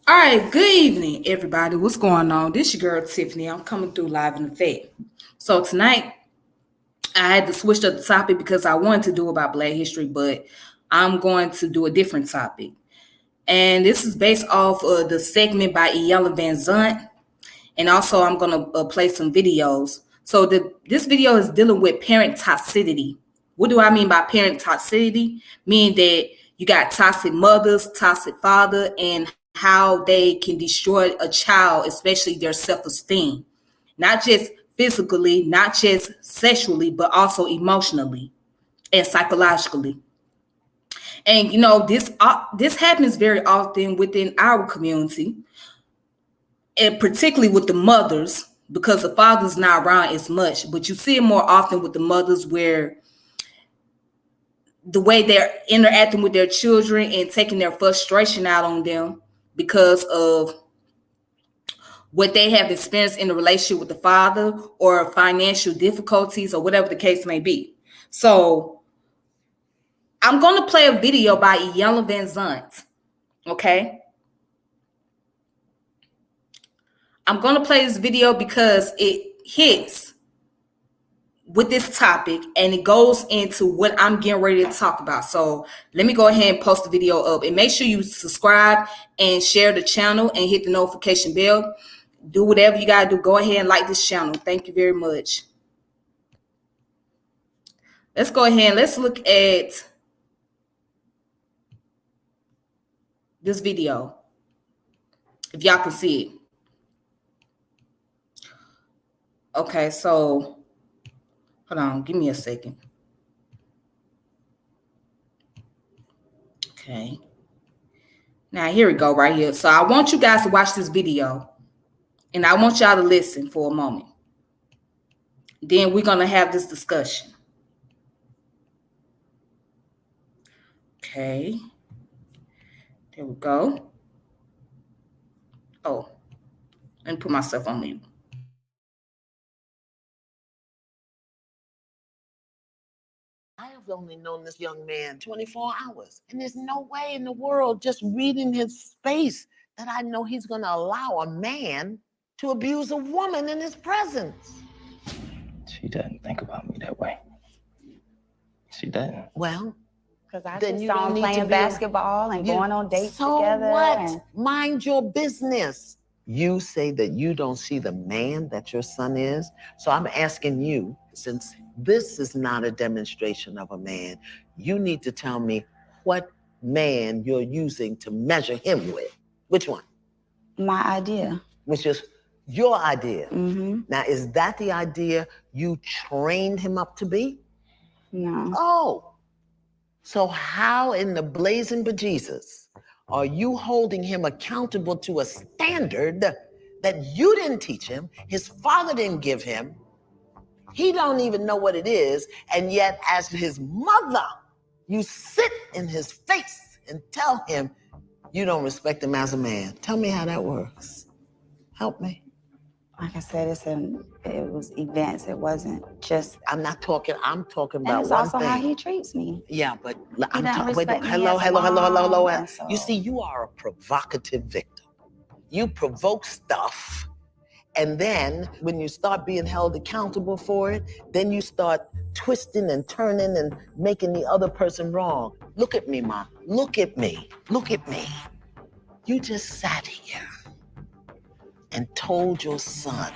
All right, good evening, everybody. What's going on? This your girl Tiffany. I'm coming through live in effect. So tonight I had to switch up the topic because I wanted to do about Black history, but I'm going to do a different topic. And this is based off of the segment by Iella Van Zant, and also I'm gonna play some videos. So this video is dealing with parent toxicity. What do I mean by parent toxicity? Meaning that you got toxic mothers, toxic father, and how they can destroy a child, especially their self-esteem, not just physically, not just sexually, but also emotionally and psychologically. And this happens very often within our community, and particularly with the mothers, because the father's not around as much. But you see it more often with the mothers, where the way they're interacting with their children and taking their frustration out on them because of what they have experienced in the relationship with the father, or financial difficulties, or whatever the case may be. So I'm going to play a video by Iyanla Van Zant. Okay. I'm going to play this video because it hits with this topic and it goes into what I'm getting ready to talk about. So let me go ahead and post the video up, and make sure you subscribe and share the channel and hit the notification bell. Do whatever you got to do. Go ahead and like this channel. Thank you very much. Let's go ahead and let's look at this video, if y'all can see it. Okay, so hold on, give me a second. Okay. Now here we go right here. So I want you guys to watch this video, and I want y'all to listen for a moment. Then we're going to have this discussion. Okay. There we go. Oh, let me put myself on mute. I have only known this young man 24 hours, and there's no way in the world, just reading his space, that I know he's going to allow a man to abuse a woman in his presence. She doesn't think about me that way. She doesn't. Well, because I then just you saw don't him need playing to be basketball and going on dates together. What? And Mind your business. You say that you don't see the man that your son is. So I'm asking you, since this is not a demonstration of a man, you need to tell me what man you're using to measure him with. Which one? my idea. Which is your idea. Mm-hmm. Now, is that the idea you trained him up to be? No. Oh, so how in the blazing bejesus are you holding him accountable to a standard that you didn't teach him, his father didn't give him, he don't even know what it is, and yet as his mother, you sit in his face and tell him you don't respect him as a man? Tell me how that works. Help me. Like I said, it was events. It wasn't just. I'm talking And about it's one also thing. how he treats me. Yeah, but I'm doesn't talking. Wait, respect me hello. as a mom, and so- You see, you are a provocative victim. You provoke stuff, and then when you start being held accountable for it, then you start twisting and turning and making the other person wrong. Look at me, Ma. Look at me. Look at me. You just sat here and told your son,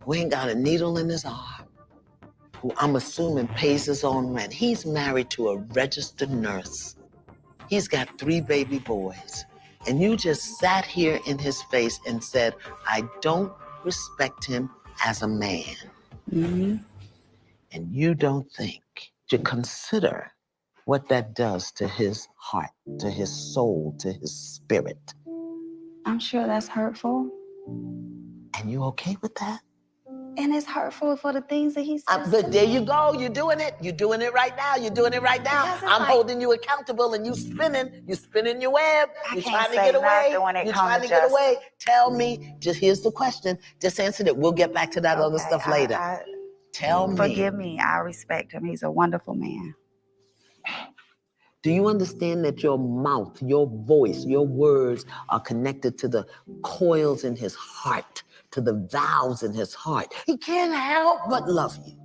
who ain't got a needle in his arm, who I'm assuming pays his own rent. He's married to a registered nurse. He's got 3 baby boys. And you just sat here in his face and said, I don't respect him as a man. Mm-hmm. And you don't think to consider what that does to his heart, to his soul, to his spirit. I'm sure that's hurtful. And you okay with that? And it's hurtful for the things that he says. But there you go. You're doing it. You're doing it right now. You're doing it right now. I'm holding you accountable, and you spinning. You're spinning your web. You're trying to get away. You're trying to get away. Tell me. Just here's the question. Just answer it. We'll get back to that other stuff later. Tell me. Forgive me. I respect him. He's a wonderful man. Do you understand that your mouth, your voice, your words are connected to the coils in his heart, to the valves in his heart? He can't help but love you.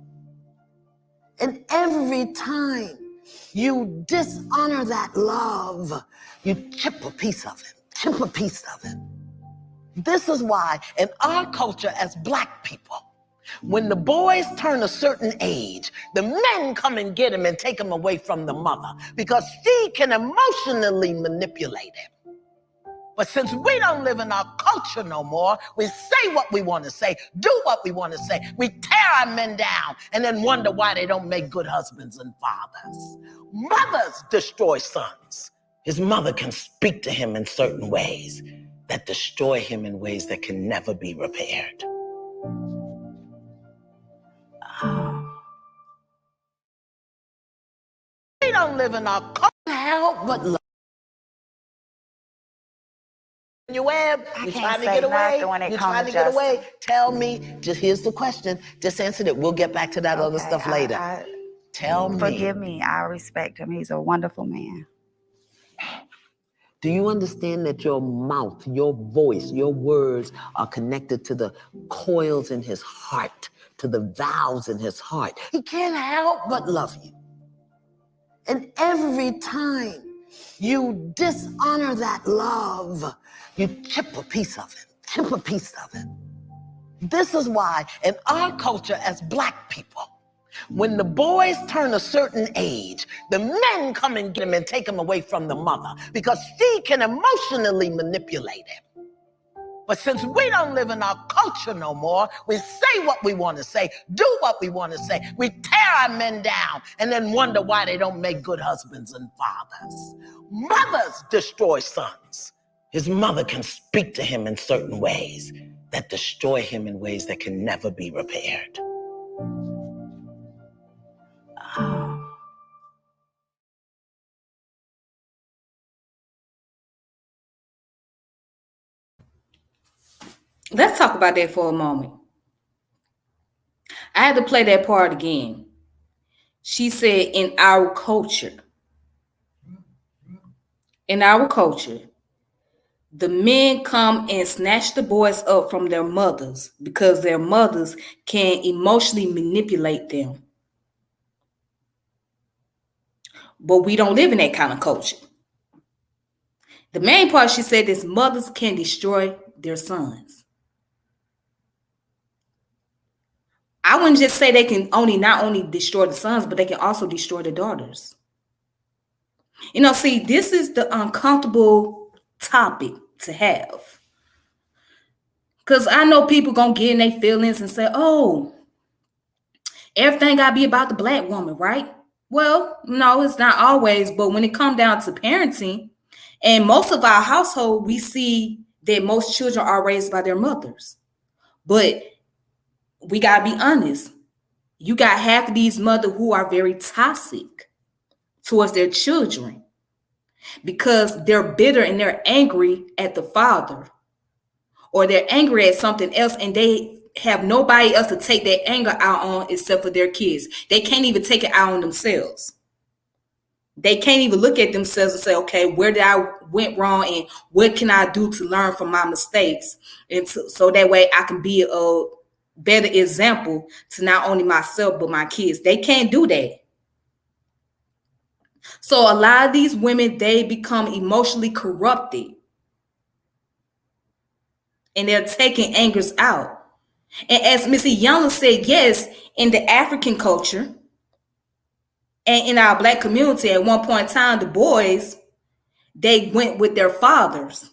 And every time you dishonor that love, you chip a piece of it, chip a piece of it. This is why in our culture as Black people, when the boys turn a certain age, the men come and get him and take him away from the mother because she can emotionally manipulate him. But since we don't live in our culture no more, we say what we want to say, do what we want to say. We tear our men down and then wonder why they don't make good husbands and fathers. Mothers destroy sons. His mother can speak to him in certain ways that destroy him in ways that can never be repaired. We don't live in our culture. Help but love. Your web, you're trying to get away. You're trying to get away. Tell me, just here's the question. Just answer it. We'll get back to that other stuff later. Tell me. Forgive me. I respect him. He's a wonderful man. Do you understand that your mouth, your voice, your words are connected to the coils in his heart, to the valves in his heart? He can't help but love you. And every time you dishonor that love, you chip a piece of it, chip a piece of it. This is why in our culture as Black people, when the boys turn a certain age, the men come and get him and take him away from the mother because she can emotionally manipulate him. But since we don't live in our culture no more, we say what we want to say, do what we want to say. We tear our men down and then wonder why they don't make good husbands and fathers. Mothers destroy sons. His mother can speak to him in certain ways that destroy him in ways that can never be repaired. Let's talk about that for a moment. I had to play that part again. She said, in our culture, the men come and snatch the boys up from their mothers because their mothers can emotionally manipulate them. But we don't live in that kind of culture. The main part she said is mothers can destroy their sons. I wouldn't just say they can not only destroy the sons, but they can also destroy the daughters. See, this is the uncomfortable topic to have. Because I know people going to get in their feelings and say, oh, everything got to be about the Black woman, right? Well, no, it's not always. But when it comes down to parenting, and most of our household, we see that most children are raised by their mothers. But we got to be honest. You got half of these mothers who are very toxic towards their children because they're bitter and they're angry at the father, or they're angry at something else and they have nobody else to take their anger out on except for their kids. They can't even take it out on themselves. They can't even look at themselves and say, okay, where did I went wrong and what can I do to learn from my mistakes? And so that way I can be a better example to not only myself, but my kids. They can't do that. So a lot of these women, they become emotionally corrupted and they're taking angers out. And as Missy Young said, yes, in the African culture and in our Black community, at one point in time, the boys, they went with their fathers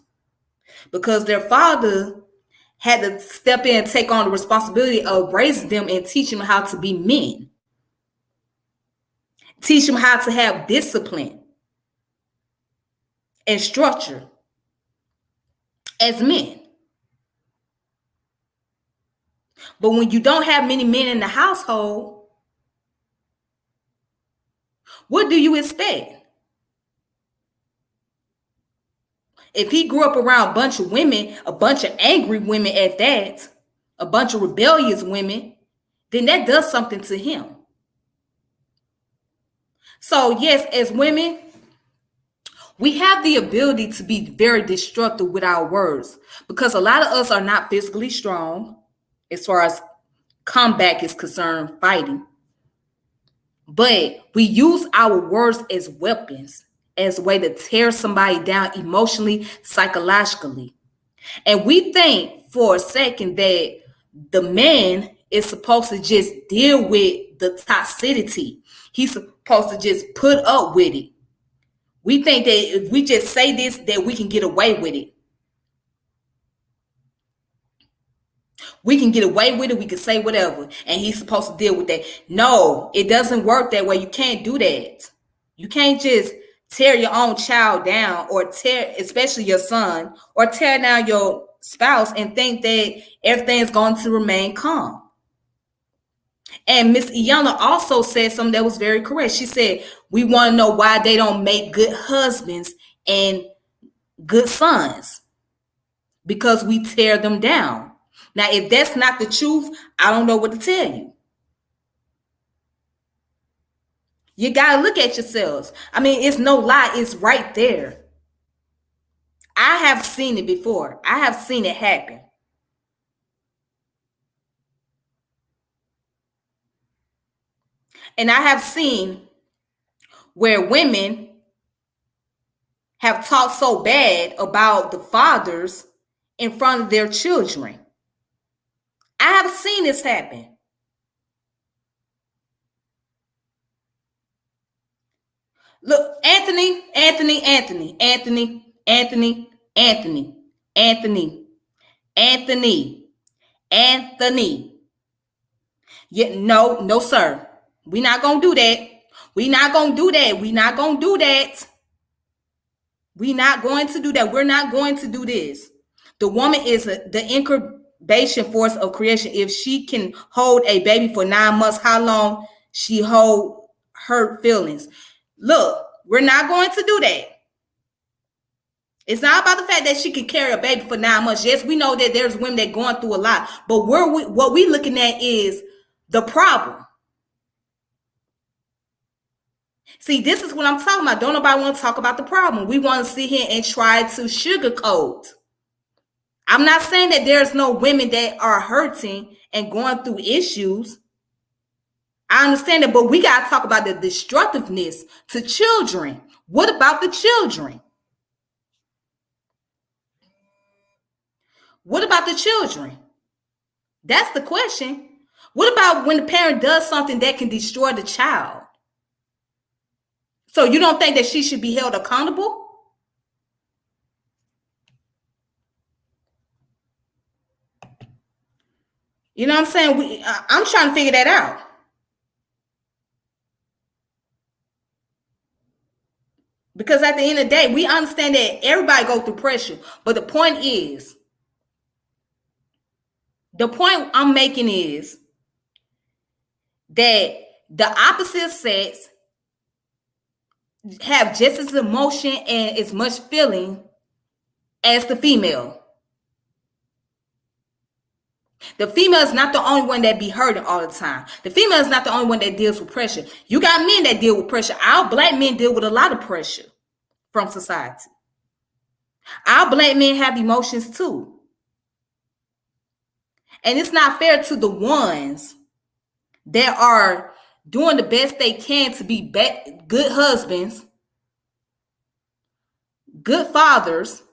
because their father had to step in and take on the responsibility of raising them and teaching them how to be men. Teach them how to have discipline and structure as men. But when you don't have many men in the household, what do you expect? If he grew up around a bunch of women, a bunch of angry women at that, a bunch of rebellious women, then that does something to him. So yes, as women, We have the ability to be very destructive with our words because a lot of us are not physically strong as far as combat is concerned, fighting. But we use our words as weapons, as a way to tear somebody down emotionally, psychologically. And we think for a second that the man is supposed to just deal with the toxicity. He's supposed to just put up with it. We think that if we just say this, that we can get away with it. We can get away with it. We can say whatever. And he's supposed to deal with that. No, it doesn't work that way. You can't do that. You can't just tear your own child down or tear, especially your son, or tear down your spouse and think that everything's going to remain calm. And Miss Iyanla also said something that was very correct. She said, we want to know why they don't make good husbands and good sons, because we tear them down. Now, if that's not the truth, I don't know what to tell you. You got to look at yourselves. I mean, it's no lie. It's right there. I have seen it before. I have seen it happen. And I have seen where women have talked so bad about the fathers in front of their children. I have seen this happen. Look, Anthony. Yeah, no, sir. We're not going to do that. We're not going to do that. We're not going to do that. We're not going to do that. We're not going to do this. The woman is the incubation force of creation. If she can hold a baby for 9 months, how long she hold her feelings? Look, we're not going to do that. It's not about the fact that she can carry a baby for 9 months. Yes, we know that there's women that are going through a lot. But what we're looking at is the problem. See, this is what I'm talking about. Don't nobody want to talk about the problem. We want to sit here and try to sugarcoat. I'm not saying that there's no women that are hurting and going through issues. I understand that, but we got to talk about the destructiveness to children. What about the children? What about the children? That's the question. What about when the parent does something that can destroy the child? So you don't think that she should be held accountable? You know what I'm saying? I'm trying to figure that out. Because at the end of the day, we understand that everybody goes through pressure. But the point I'm making is that the opposite sex have just as emotion and as much feeling as the female. The female is not the only one that be hurting all the time. The female is not the only one that deals with pressure. You got men that deal with pressure. Our black men deal with a lot of pressure from society. Our black men have emotions too. And it's not fair to the ones that are doing the best they can to be good husbands, good fathers,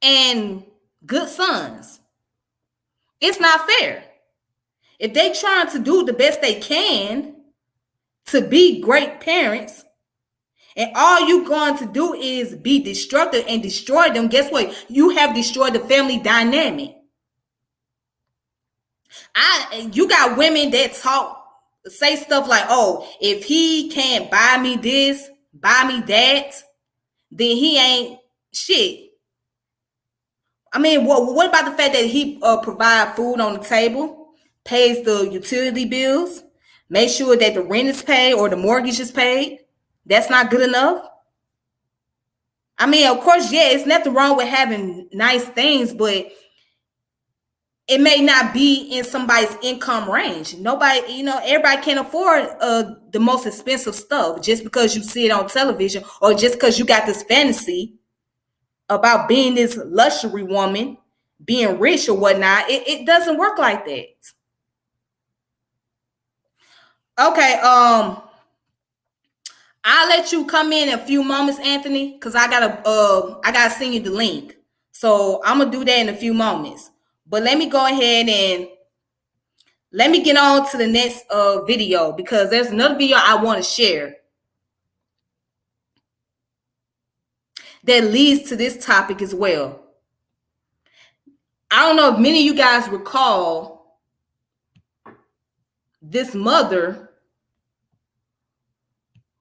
and good sons. It's not fair. If they trying to do the best they can to be great parents, and all you going to do is be destructive and destroy them, guess what? You have destroyed the family dynamic. You got women that say stuff like, oh, if he can't buy me this, buy me that, then he ain't shit. I mean, what about the fact that he provide food on the table, pays the utility bills, make sure that the rent is paid or the mortgage is paid? That's not good enough. I mean, of course, yeah, it's nothing wrong with having nice things, but it may not be in somebody's income range. Nobody, everybody can't afford the most expensive stuff just because you see it on television or just because you got this fantasy about being this luxury woman, being rich or whatnot. It doesn't work like that. Okay, I'll let you come in a few moments, Anthony, because I gotta send you the link. So I'm gonna do that in a few moments. But let me go ahead and let me get on to the next video because there's another video I want to share that leads to this topic as well. I don't know if many of you guys recall this mother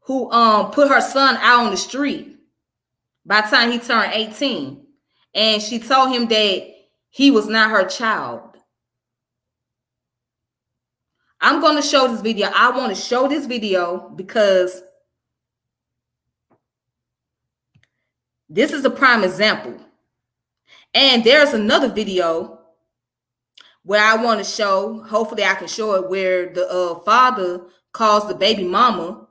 who put her son out on the street by the time he turned 18. And she told him that he was not her child. I'm going to show this video. I want to show this video because this is a prime example. And there's another video where I want to show, hopefully I can show it, where the father calls the baby mama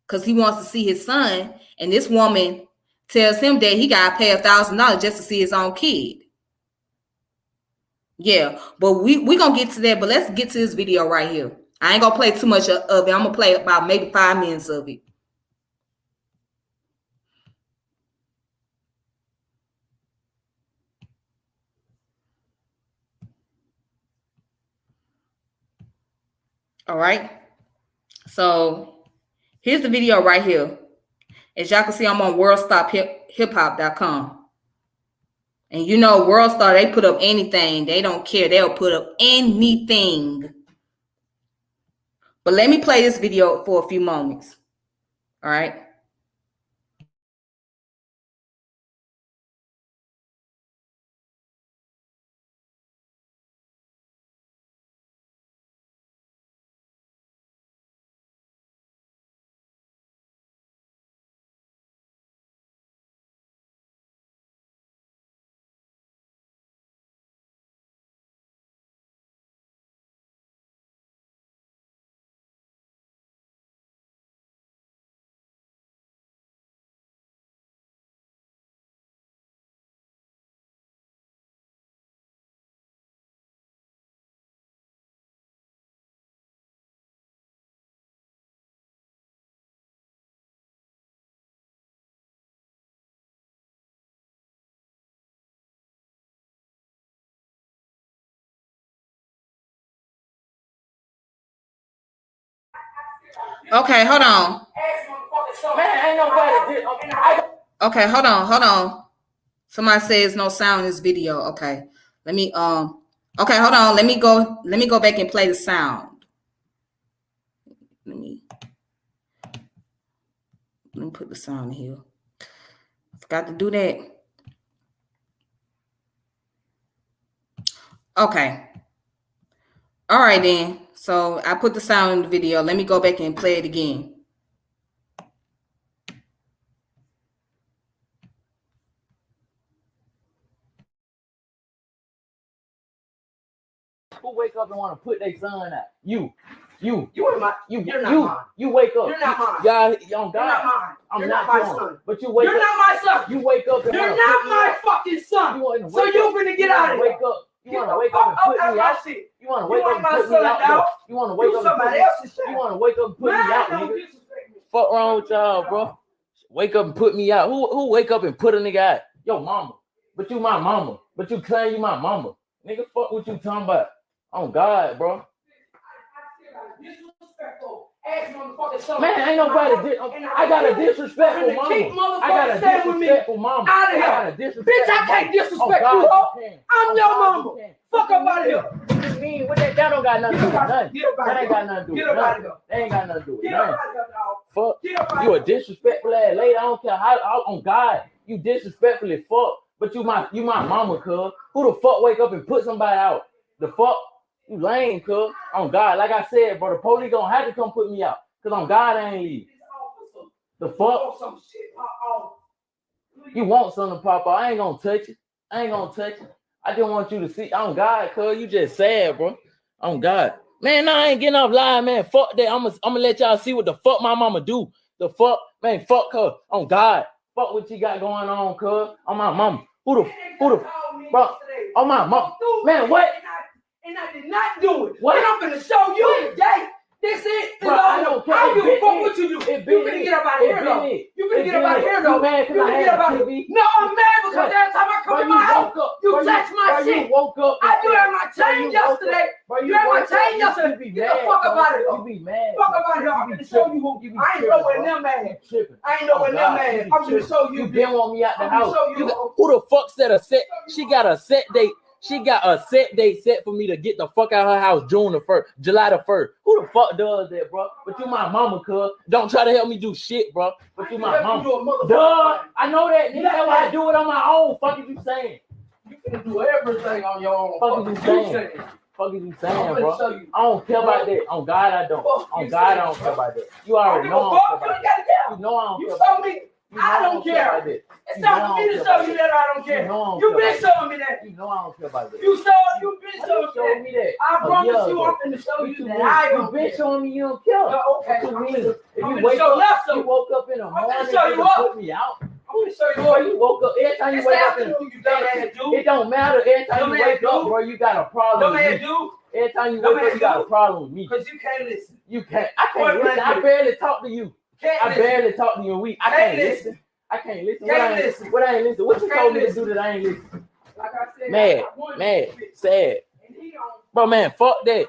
because he wants to see his son. And this woman tells him that he got to pay $1,000 just to see his own kid. Yeah, but we going to get to that. But let's get to this video right here. I ain't going to play too much of it. I'm going to play about maybe 5 minutes of it. All right. So here's the video right here. As y'all can see, I'm on worldstophiphop.com. And you know, WorldStar, they put up anything. They don't care. They'll put up anything. But let me play this video for a few moments. All right. Okay, hold on. Okay, hold on. Somebody says no sound in this video. Okay. Let me okay, hold on. Let me go back and play the sound. Let me put the sound in here. Forgot to do that. Okay. All right then. So I put the sound in the video. Let me go back and play it again. Who wake up and want to put their son out? You You're not mine. you wake up. You're not mine. God, on You're God. not mine. I'm You're not not my yours. son. But you wake You're up. not my son. You wake up and You're wanna not put me my out. fucking son. You wanna So wake you're up. gonna You get out wanna of wake here. up. You want to wake up and put me out. You want to wake up and put me out. You want to wake up and put me out. You want to wake up and put me out, nigga. Fuck wrong with y'all, bro? Wake up and put me out. Who wake up and put a nigga out? Yo, mama. But you my mama. But you claim you my mama. Nigga, fuck what you talking about. On God, bro. Man, ain't nobody. I got a disrespectful mama. I got a disrespectful mama. Out of here. Bitch, I can't disrespect you, ho. I'm your mama. Fuck up out of here. What you mean? What that don't got nothing to do with nothing. That ain't got nothing to do with Get up out of nothing. here. That ain't got nothing to do with Get up nothing. out of here, dog. Fuck. Get up out You a of here. disrespectful ass lady. I don't care how on God you disrespectfully fuck. But you my mama, cuz. Who the fuck wake up and put somebody out? The fuck? You lame, cuz. On God, like I said, bro, the police gonna have to come put me out. Cause on God I ain't leave. The fuck? Some shit pop off. You want something to pop out? I ain't gonna touch it. I just want you to see. On God, cuz you just sad, bro. On God. Man, nah, I ain't getting off line, man. Fuck that. I'm gonna let y'all see what the fuck my mama do. The fuck, man, fuck her. On God. Fuck what you got going on, cuz. On my mama. Who the, bro? On my mama. Man, what? And I did not do it. What? And I'm gonna show you today. This is, bro, I don't care. I don't give a fuck what you do. You finna get up out of here, though. You finna get up out of here, though. You finna get up out of here. No, I'm mad because every time I come to my house, you touch my shit. You woke up. I do have my chain yesterday. You had my chain yesterday. Get the fuck up out of here. You be mad. Fuck up out of here. I'm gonna show you who. I ain't nowhere near mad. I ain't nowhere near mad. I'm gonna show you. You didn't want me out the house. Who the fuck said a set? She got a set date. She got a set date set for me to get the fuck out of her house June the 1st, July the 1st. Who the fuck does that, bro? But you my mama, cuz. Don't try to help me do shit, bro. But you my mama. Duh, I know that. Nigga, that's why I do it on my own. Fuck is you saying? You can do everything on your own. Fuck is you saying? Fuck is you saying, bro? I don't care about that. On God, I don't. On God, I don't care about that. You already know I don't care about that. You know I don't care about that. I don't care. It's time for me to show you that I don't care. You've been showing me that. You know I don't care about that. You've been showing me that. I promise you I'm going to show you that I don't care. You've been showing me you don't care. Okay. What you mean? If you wake up, you woke up in the morning and put me out. I'm going to show you what you woke up. Every time you wake up, it don't matter. Every time you wake up, bro, you got a problem with me. Every time you wake up, you got a problem with me. Because you can't listen. You can't. I can't listen. I barely talk to you. I barely talk to you a week. I can't listen. I can't listen. What I ain't listen? What you told me to do that I ain't listen? Like I said, mad, sad. Bro, man, fuck that.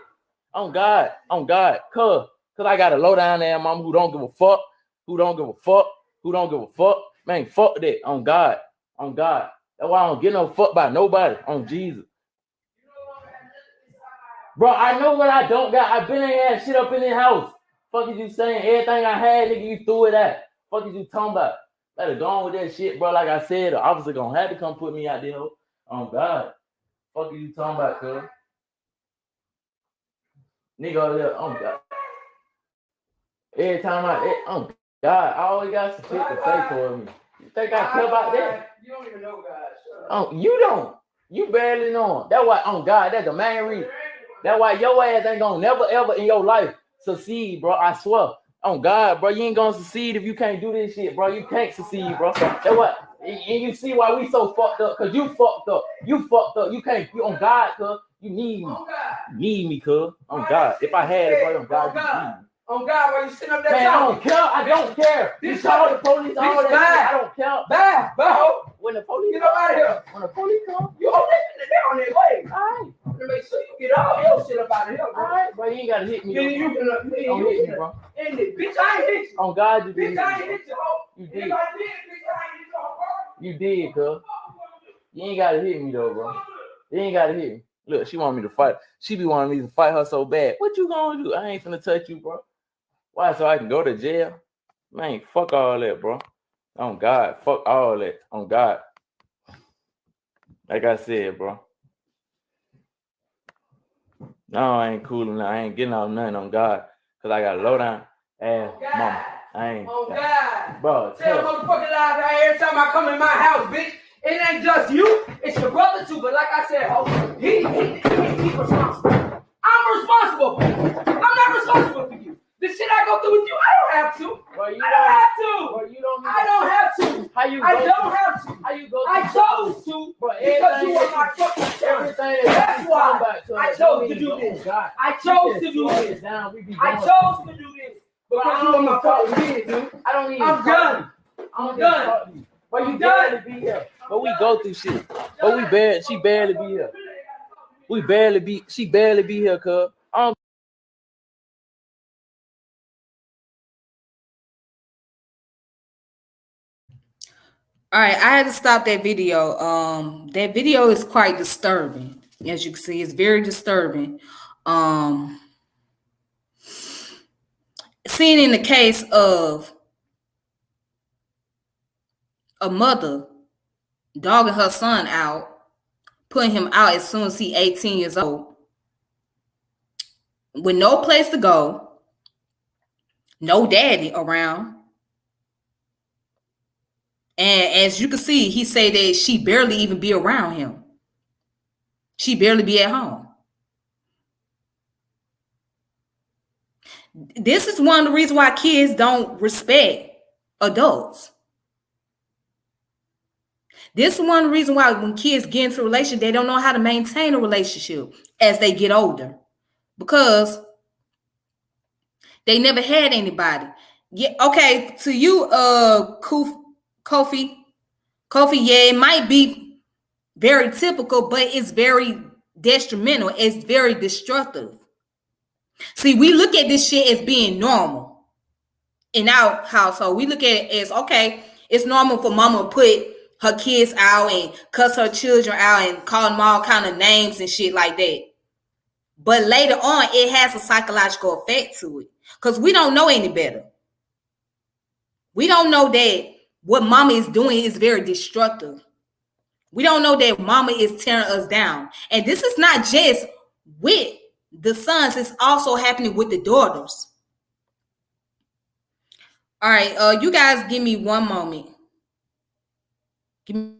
On God, cuz I got a low down there mama who don't give a fuck, who don't give a fuck. Man, fuck that. On God. That's why I don't get no fuck by nobody. On Jesus. Bro, I know what I don't got. I been in that shit up in the house. Fuck is you saying? Everything I had, nigga, you threw it at. Fuck is you talking about? Let it go on with that shit, bro. Like I said, the officer gonna have to come put me out there. Oh God. Fuck is you talking about, cuz? Nigga over there, oh God. Every time oh God, I always got some shit to say for me. You think I care about that? You don't even know God. Oh, you don't. You barely know him. That's why, oh God, that's the main reason. That's why your ass ain't gonna never ever in your life succeed, bro. I swear. Oh God, bro, you ain't gonna succeed if you can't do this shit, bro. You can't succeed, bro. That's what. And you see why we so fucked up? Cause you fucked up. You can't. You on God, cuz. You need me. You need me, cuz. On God. If I had it, bro, on God, you need me. On God, while you sitting up there, man, I don't care. You call the police, all that shit. I don't care. Bye, bro. When the police get up out of here. When the police come, you hold that on their way. All right. To make sure you get all your shit up out of here, bro. All right, bro. You ain't gotta hit me. Then you can don't hit me, bro. Bitch, I ain't hit you. On God, you did. Bitch, I ain't hit you, ho. You did. Bitch, I ain't hit you, bro. You did, cuz. You ain't gotta hit me though, bro. You ain't gotta hit me. Look, she want me to fight. She be wanting me to fight her so bad. What you gonna do? I ain't finna touch you, bro. Why? So I can go to jail? Man, fuck all that, bro. On God, fuck all that. On God. Like I said, bro. No, I ain't cool enough. I ain't getting off nothing on God. Cause I got a low down ass mama. I ain't. Oh God. Bro, tell motherfucking lies every time I come in my house, bitch. It ain't just you, it's your brother too. But like I said, he's responsible. I'm responsible. I'm not responsible for you. The shit I go through with you, I don't have to. Bro, I don't have to. Bro, you don't. I don't have to. How you? I don't have to. How you go? I chose to. Bro, because you are my fucking son. Everything that's why I chose to do this. I chose to do this. I chose to do this because you are my fucking kid, dude. I don't even. I'm done. I'm done. But you barely be here. But we go through shit. But she barely be here. She barely be here, cuz. All right, I had to stop that video. That video is quite disturbing. As you can see, it's very disturbing. Seeing in the case of a mother dogging her son out, putting him out as soon as he's 18 years old, with no place to go, no daddy around. And as you can see, he say that she barely even be around him. She barely be at home. This is one of the reasons why kids don't respect adults. This is one of the reasons why when kids get into a relationship, they don't know how to maintain a relationship as they get older. Because they never had anybody. Yeah, okay, to you, Kofi, yeah, it might be very typical, but it's very detrimental. It's very destructive. See, we look at this shit as being normal in our household. We look at it as, okay, it's normal for mama to put her kids out and cuss her children out and call them all kind of names and shit like that. But later on, it has a psychological effect to it because we don't know any better. We don't know that what mama is doing is very destructive. We don't know that mama is tearing us down. And this is not just with the sons, it's also happening with the daughters. All right, you guys give me one moment. Give me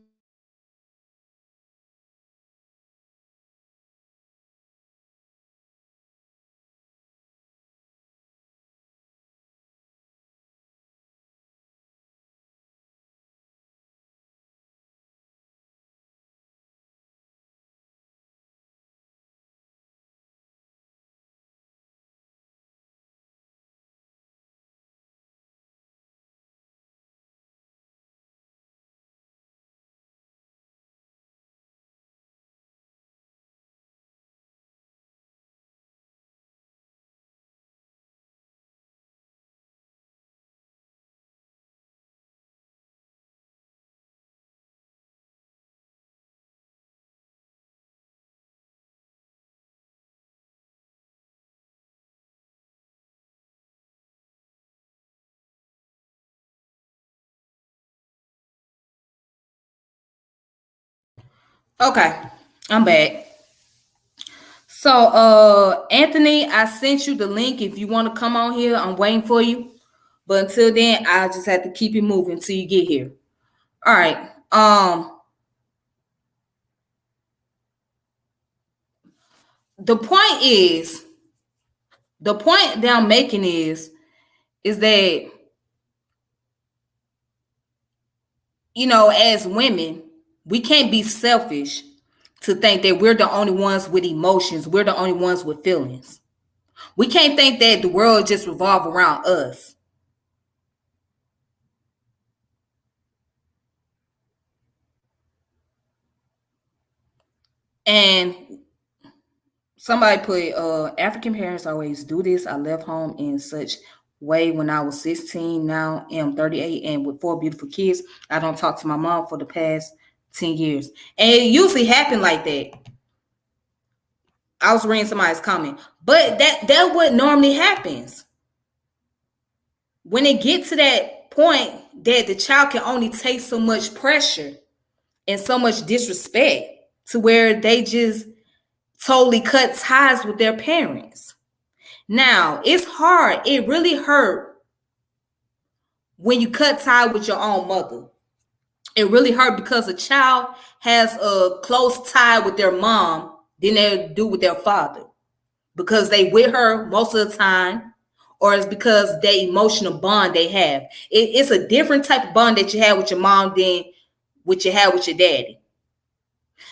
Okay, I'm back. So, Anthony, I sent you the link. If you want to come on here, I'm waiting for you. But until then, I just have to keep it moving until you get here. All right. The point that I'm making is that, you know, as women, we can't be selfish to think that we're the only ones with emotions. We're the only ones with feelings. We can't think that the world just revolves around us. And somebody put, African parents always do this. I left home in such way when I was 16. Now I'm 38 and with 4 beautiful kids. I don't talk to my mom for the past 10 years. And it usually happened like that. I was reading somebody's comment. But that what normally happens. When it gets to that point that the child can only take so much pressure and so much disrespect to where they just totally cut ties with their parents. Now, it's hard. It really hurt when you cut ties with your own mother. It really hurt because a child has a close tie with their mom than they do with their father. Because they with her most of the time, or it's because the emotional bond they have. It's a different type of bond that you have with your mom than what you have with your daddy.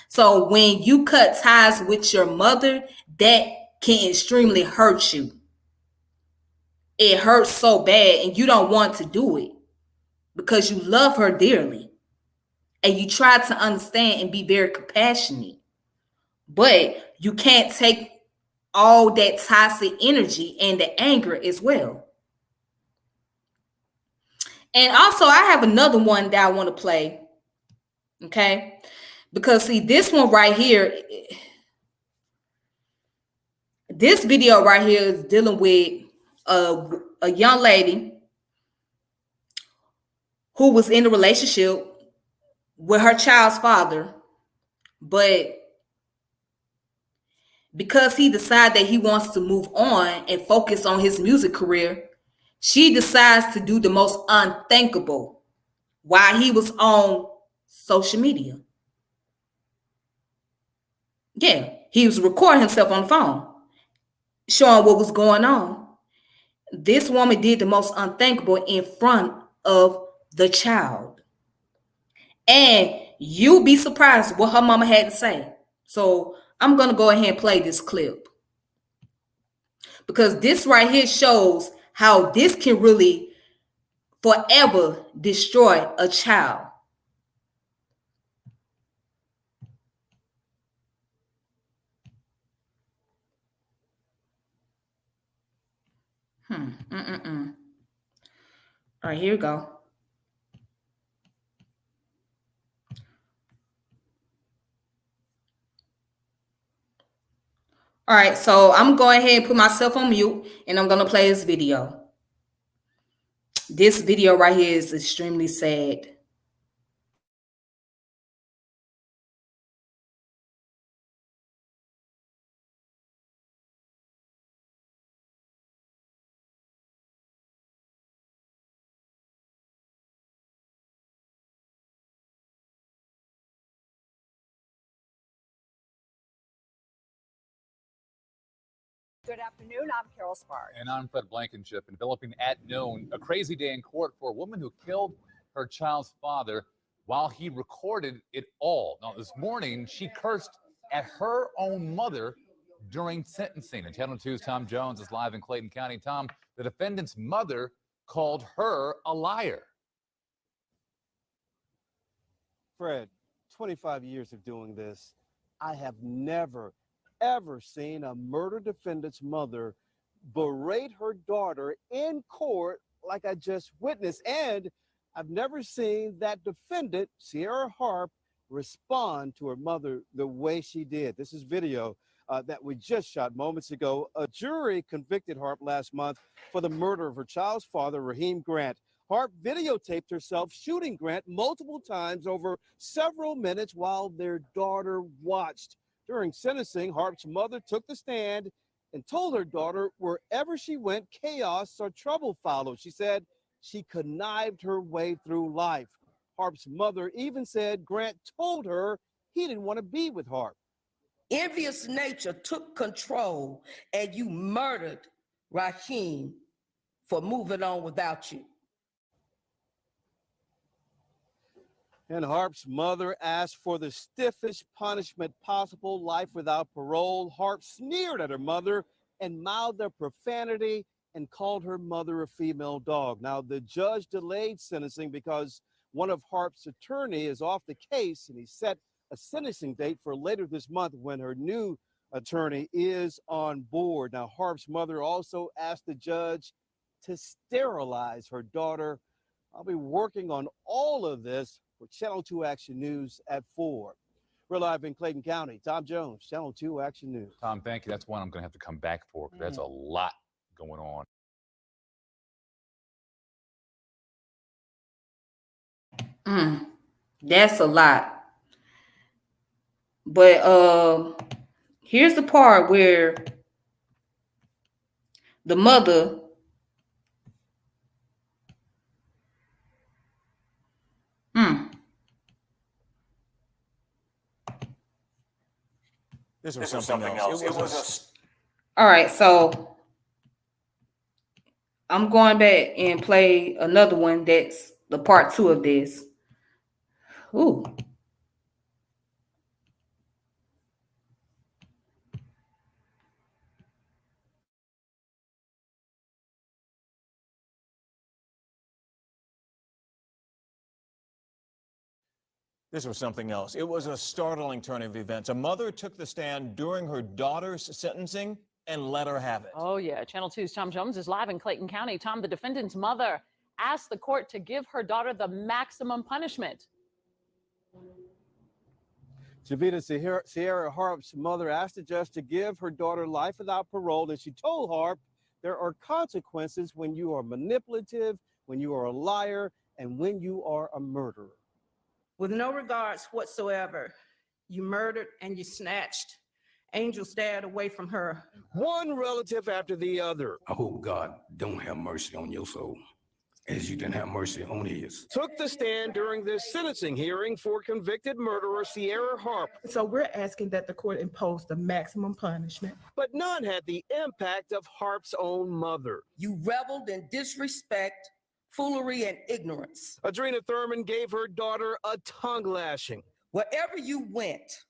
So when you cut ties with your mother, that can extremely hurt you. It hurts so bad and you don't want to do it because you love her dearly. And you try to understand and be very compassionate. But you can't take all that toxic energy and the anger as well. And also, I have another one that I want to play. Okay? Because, see, this one right here, this video right here is dealing with a young lady who was in a relationship with her child's father, but because he decided that he wants to move on and focus on his music career, she decides to do the most unthinkable while he was on social media. Yeah, he was recording himself on the phone, showing what was going on. This woman did the most unthinkable in front of the child. And you'll be surprised what her mama had to say. So I'm going to go ahead and play this clip, because this right here shows how this can really forever destroy a child. All right, here we go. All right, so I'm going ahead and put myself on mute, and I'm going to play this video. This video right here is extremely sad. Good afternoon. I'm Carol Sparks. And I'm Fred Blankenship. And developing at noon, a crazy day in court for a woman who killed her child's father while he recorded it all. Now, this morning, she cursed at her own mother during sentencing. And Channel 2's Tom Jones is live in Clayton County. Tom, the defendant's mother called her a liar. Fred, 25 years of doing this, I have never ever seen a murder defendant's mother berate her daughter in court like I just witnessed. And I've never seen that defendant, Sierra Harp, respond to her mother the way she did. This is video that we just shot moments ago. A jury convicted Harp last month for the murder of her child's father, Raheem Grant. Harp videotaped herself shooting Grant multiple times over several minutes while their daughter watched. During sentencing, Harp's mother took the stand and told her daughter wherever she went, chaos or trouble followed. She said she connived her way through life. Harp's mother even said Grant told her he didn't want to be with Harp. Envious nature took control and you murdered Raheem for moving on without you. And Harp's mother asked for the stiffest punishment possible, life without parole. Harp sneered at her mother and mouthed a profanity and called her mother a female dog. Now, the judge delayed sentencing because one of Harp's attorney is off the case, and he set a sentencing date for later this month when her new attorney is on board. Now, Harp's mother also asked the judge to sterilize her daughter. I'll be working on all of this for Channel 2 Action News at 4. We're live in Clayton County. Tom Jones, Channel 2 Action News. Tom, thank you. That's one I'm going to have to come back for. That's a lot going on. That's a lot. But here's the part where the mother This was something else. All right, so I'm going back and play another one that's the part 2 of this. Ooh. This was something else. It was a startling turn of events. A mother took the stand during her daughter's sentencing and let her have it. Oh, yeah. Channel 2's Tom Jones is live in Clayton County. Tom, the defendant's mother asked the court to give her daughter the maximum punishment. Javita, Sierra Harp's mother asked the judge to give her daughter life without parole, and she told Harp there are consequences when you are manipulative, when you are a liar, and when you are a murderer. With no regards whatsoever, you murdered and you snatched Angel's dad away from her. One relative after the other. I hope God don't have mercy on your soul. as you didn't have mercy on his. Took the stand during this sentencing hearing for convicted murderer Sierra Harp. So we're asking that the court impose the maximum punishment. But none had the impact of Harp's own mother. You reveled in disrespect, foolery, and ignorance. Adrena Thurman gave her daughter a tongue lashing. Wherever you went,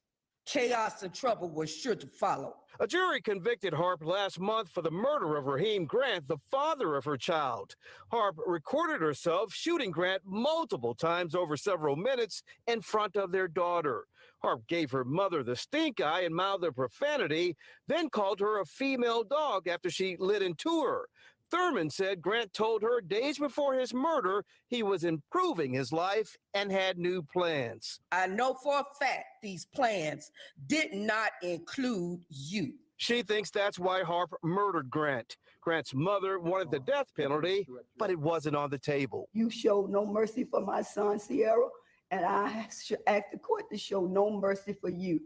chaos and trouble was sure to follow. A jury convicted Harp last month for the murder of Raheem Grant, the father of her child. Harp recorded herself shooting Grant multiple times over several minutes in front of their daughter. Harp gave her mother the stink eye and mouthed a profanity, then called her a female dog after she lit into her. Thurman said Grant told her days before his murder he was improving his life and had new plans. I know for a fact these plans did not include you. She thinks that's why Harp murdered Grant. Grant's mother wanted the death penalty, but it wasn't on the table. You showed no mercy for my son, Sierra, and I should ask the court to show no mercy for you.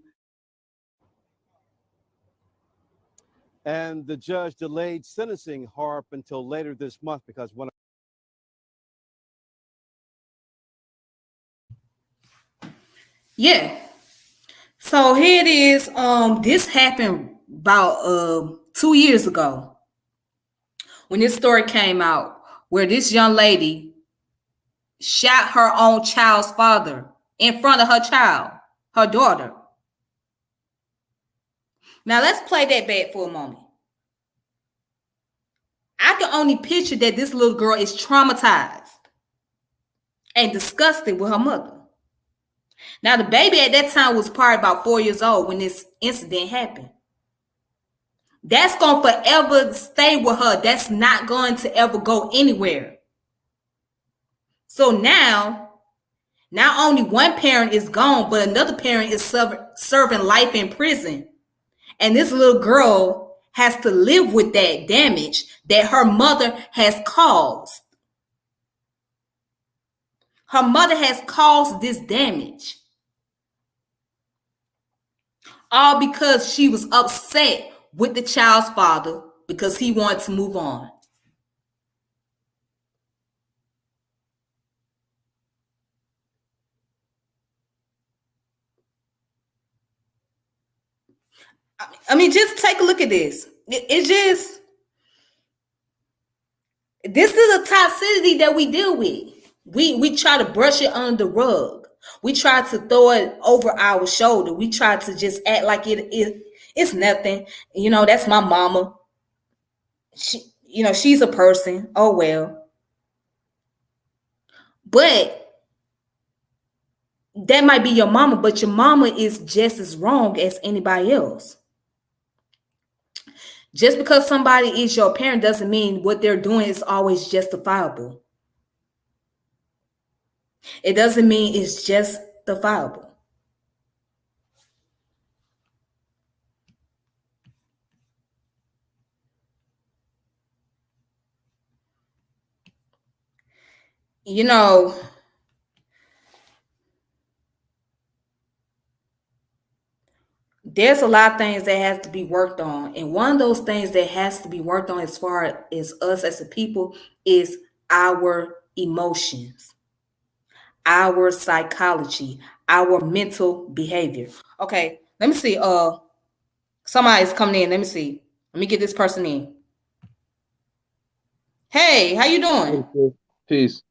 And the judge delayed sentencing Harp until later this month because one. Yeah. So here it is. This happened about 2 years ago when this story came out, where this young lady shot her own child's father in front of her child, her daughter. Now let's play that back for a moment. I can only picture that this little girl is traumatized and disgusted with her mother. Now the baby at that time was probably about 4 years old when this incident happened. That's going to forever stay with her. That's not going to ever go anywhere. So now, not only one parent is gone, but another parent is serving life in prison. And this little girl has to live with that damage that her mother has caused. Her mother has caused this damage. All because she was upset with the child's father because he wanted to move on. I mean, just take a look at this. This is a toxicity that we deal with. We try to brush it under the rug. We try to throw it over our shoulder. We try to just act like it's nothing. You know, that's my mama. She's a person. Oh, well. But that might be your mama, but your mama is just as wrong as anybody else. Just because somebody is your parent doesn't mean what they're doing is always justifiable. It doesn't mean it's justifiable. You know, there's a lot of things that have to be worked on. And one of those things that has to be worked on as far as us as a people is our emotions, our psychology, our mental behavior. Okay, let me see. Somebody's coming in. Let me see. Let me get this person in. Hey, how you doing? Peace.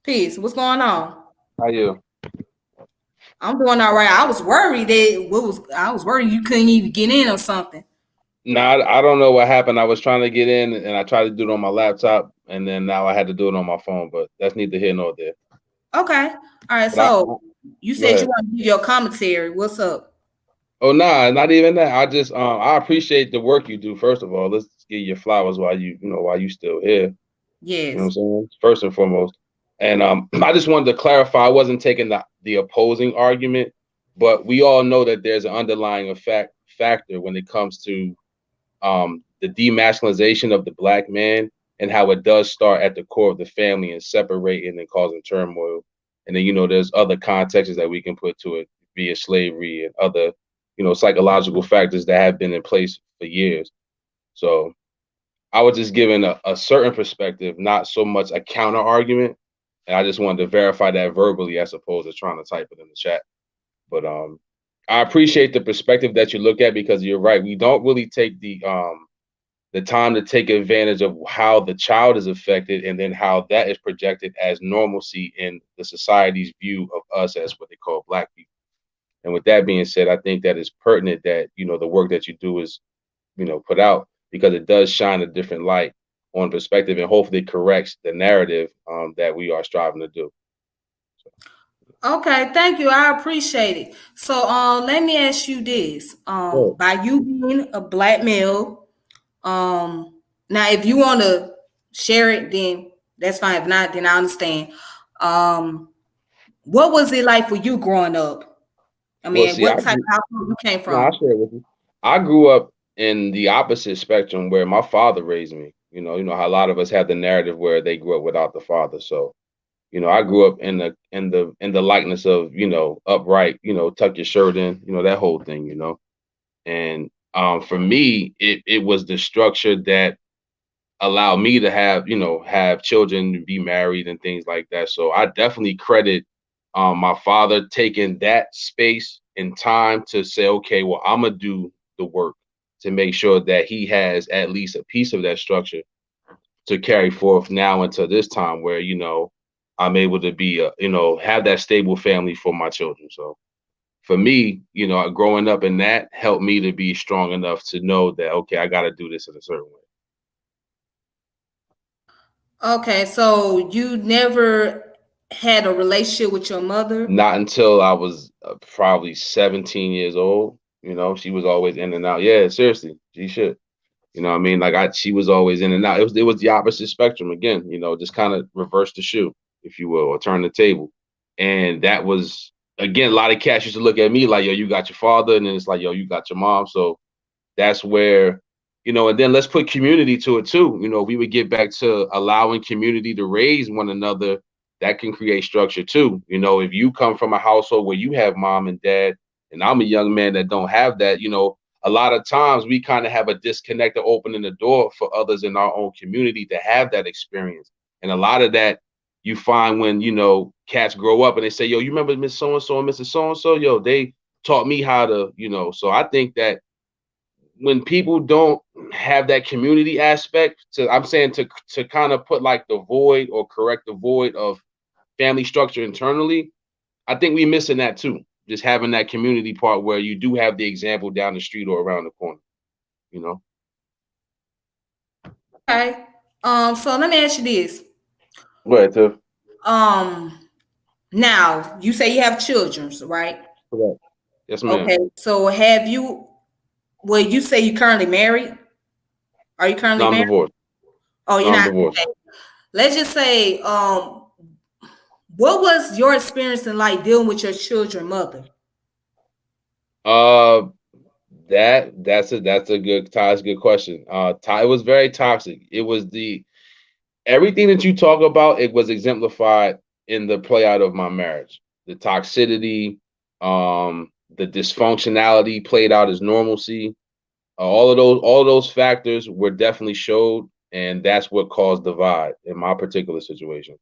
Peace. What's going on? How you? I'm doing all right. I was worried you couldn't even get in or something. Nah, I don't know what happened. I was trying to get in and I tried to do it on my laptop and then now I had to do it on my phone, but that's neither here nor there. Okay. All right. So you said you want to give your commentary. What's up? Oh, nah, not even that. I just I appreciate the work you do, first of all. Let's give you flowers while you still here. Yes. You know what I'm saying? First and foremost. And I just wanted to clarify, I wasn't taking the opposing argument, but we all know that there's an underlying factor when it comes to the demasculinization of the Black man and how it does start at the core of the family and separating and causing turmoil. And then, there's other contexts that we can put to it via slavery and other, psychological factors that have been in place for years. So I was just giving a certain perspective, not so much a counter argument. And I just wanted to verify that verbally as opposed to trying to type it in the chat. But I appreciate the perspective that you look at, because you're right. We don't really take the time to take advantage of how the child is affected, and then how that is projected as normalcy in the society's view of us as what they call Black people. And with that being said, I think that it's pertinent that, you know, the work that you do is, you know, put out, because it does shine a different light on perspective, and hopefully corrects the narrative that we are striving to do. Okay, thank you. I appreciate it. So let me ask you this. Sure. By you being a Black male, now if you want to share it, then that's fine. If not, then I understand. What was it like for you growing up? I Well, mean, see, what type of household you came no, I'll from? share it with you. I grew up in the opposite spectrum, where my father raised me. You know how a lot of us have the narrative where they grew up without the father. So, you know, I grew up in the likeness of, you know, upright, you know, tuck your shirt in, you know, that whole thing, you know. And for me, it was the structure that allowed me to have, you know, have children, be married and things like that. So I definitely credit my father taking that space and time to say, okay, well, I'm gonna do the work to make sure that he has at least a piece of that structure to carry forth now until this time where, you know, I'm able to be you know, have that stable family for my children. So for me, you know, growing up in that helped me to be strong enough to know that, okay, I got to do this in a certain way. Okay, so you never had a relationship with your mother? Not until I was probably 17 years old. You know, she was always in and out. Yeah, seriously, she should. You know what I mean? Like she was always in and out. It was the opposite spectrum again, you know, just kind of reverse the shoe, if you will, or turn the table. And that was, again, a lot of cats used to look at me like, yo, you got your father, and then it's like, yo, you got your mom. So that's where, you know, and then let's put community to it too. You know, we would get back to allowing community to raise one another. That can create structure too. You know, if you come from a household where you have mom and dad, and I'm a young man that don't have that, you know, a lot of times we kind of have a disconnect of opening the door for others in our own community to have that experience. And a lot of that you find when, you know, cats grow up and they say, yo, you remember Miss So-and-so and Mrs. So-and-so? Yo, they taught me how to, you know. So I think that when people don't have that community aspect, I'm saying to kind of put like the void or correct the void of family structure internally, I think we missing that too. Just having that community part where you do have the example down the street or around the corner, you know. Okay. So let me ask you this. Go ahead, Tiff. Now you say you have children, right? Correct. Yes, ma'am. Okay. So have you, well, you say you currently married? Are you currently No, I'm married? divorced. Oh, you're No, I'm not. divorced. Okay. Let's just say, what was your experience in like dealing with your children mother? Uh, that's a good question. It was very toxic. It was everything that you talk about, it was exemplified in the play out of my marriage. The toxicity, the dysfunctionality played out as normalcy. All of those factors were definitely showed, and that's what caused divide in my particular situation.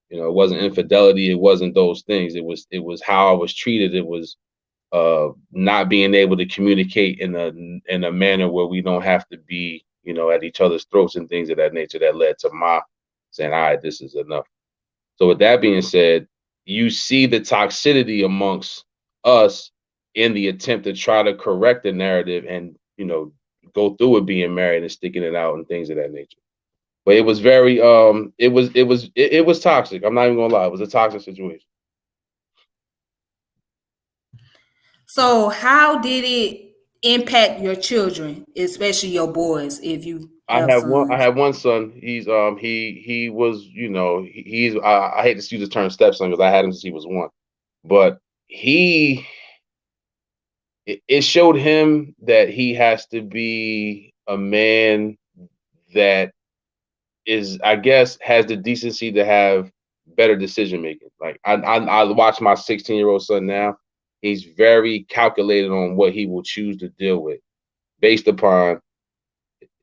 You know, it wasn't infidelity, it wasn't those things. It was how I was treated. It was not being able to communicate in a manner where we don't have to be, you know, at each other's throats and things of that nature, that led to my saying, all right, this is enough. So with that being said, you see the toxicity amongst us in the attempt to try to correct the narrative and, you know, go through it being married and sticking it out and things of that nature. But it was very it was toxic. I'm not even gonna lie, it was a toxic situation. So how did it impact your children, especially your boys, if you have I sons? have one son. He was, you know, he's I hate to use the term stepson because I had him since he was one. But it showed him that he has to be a man that is, I guess, has the decency to have better decision making. Like I watch my 16-year-old son now. He's very calculated on what he will choose to deal with based upon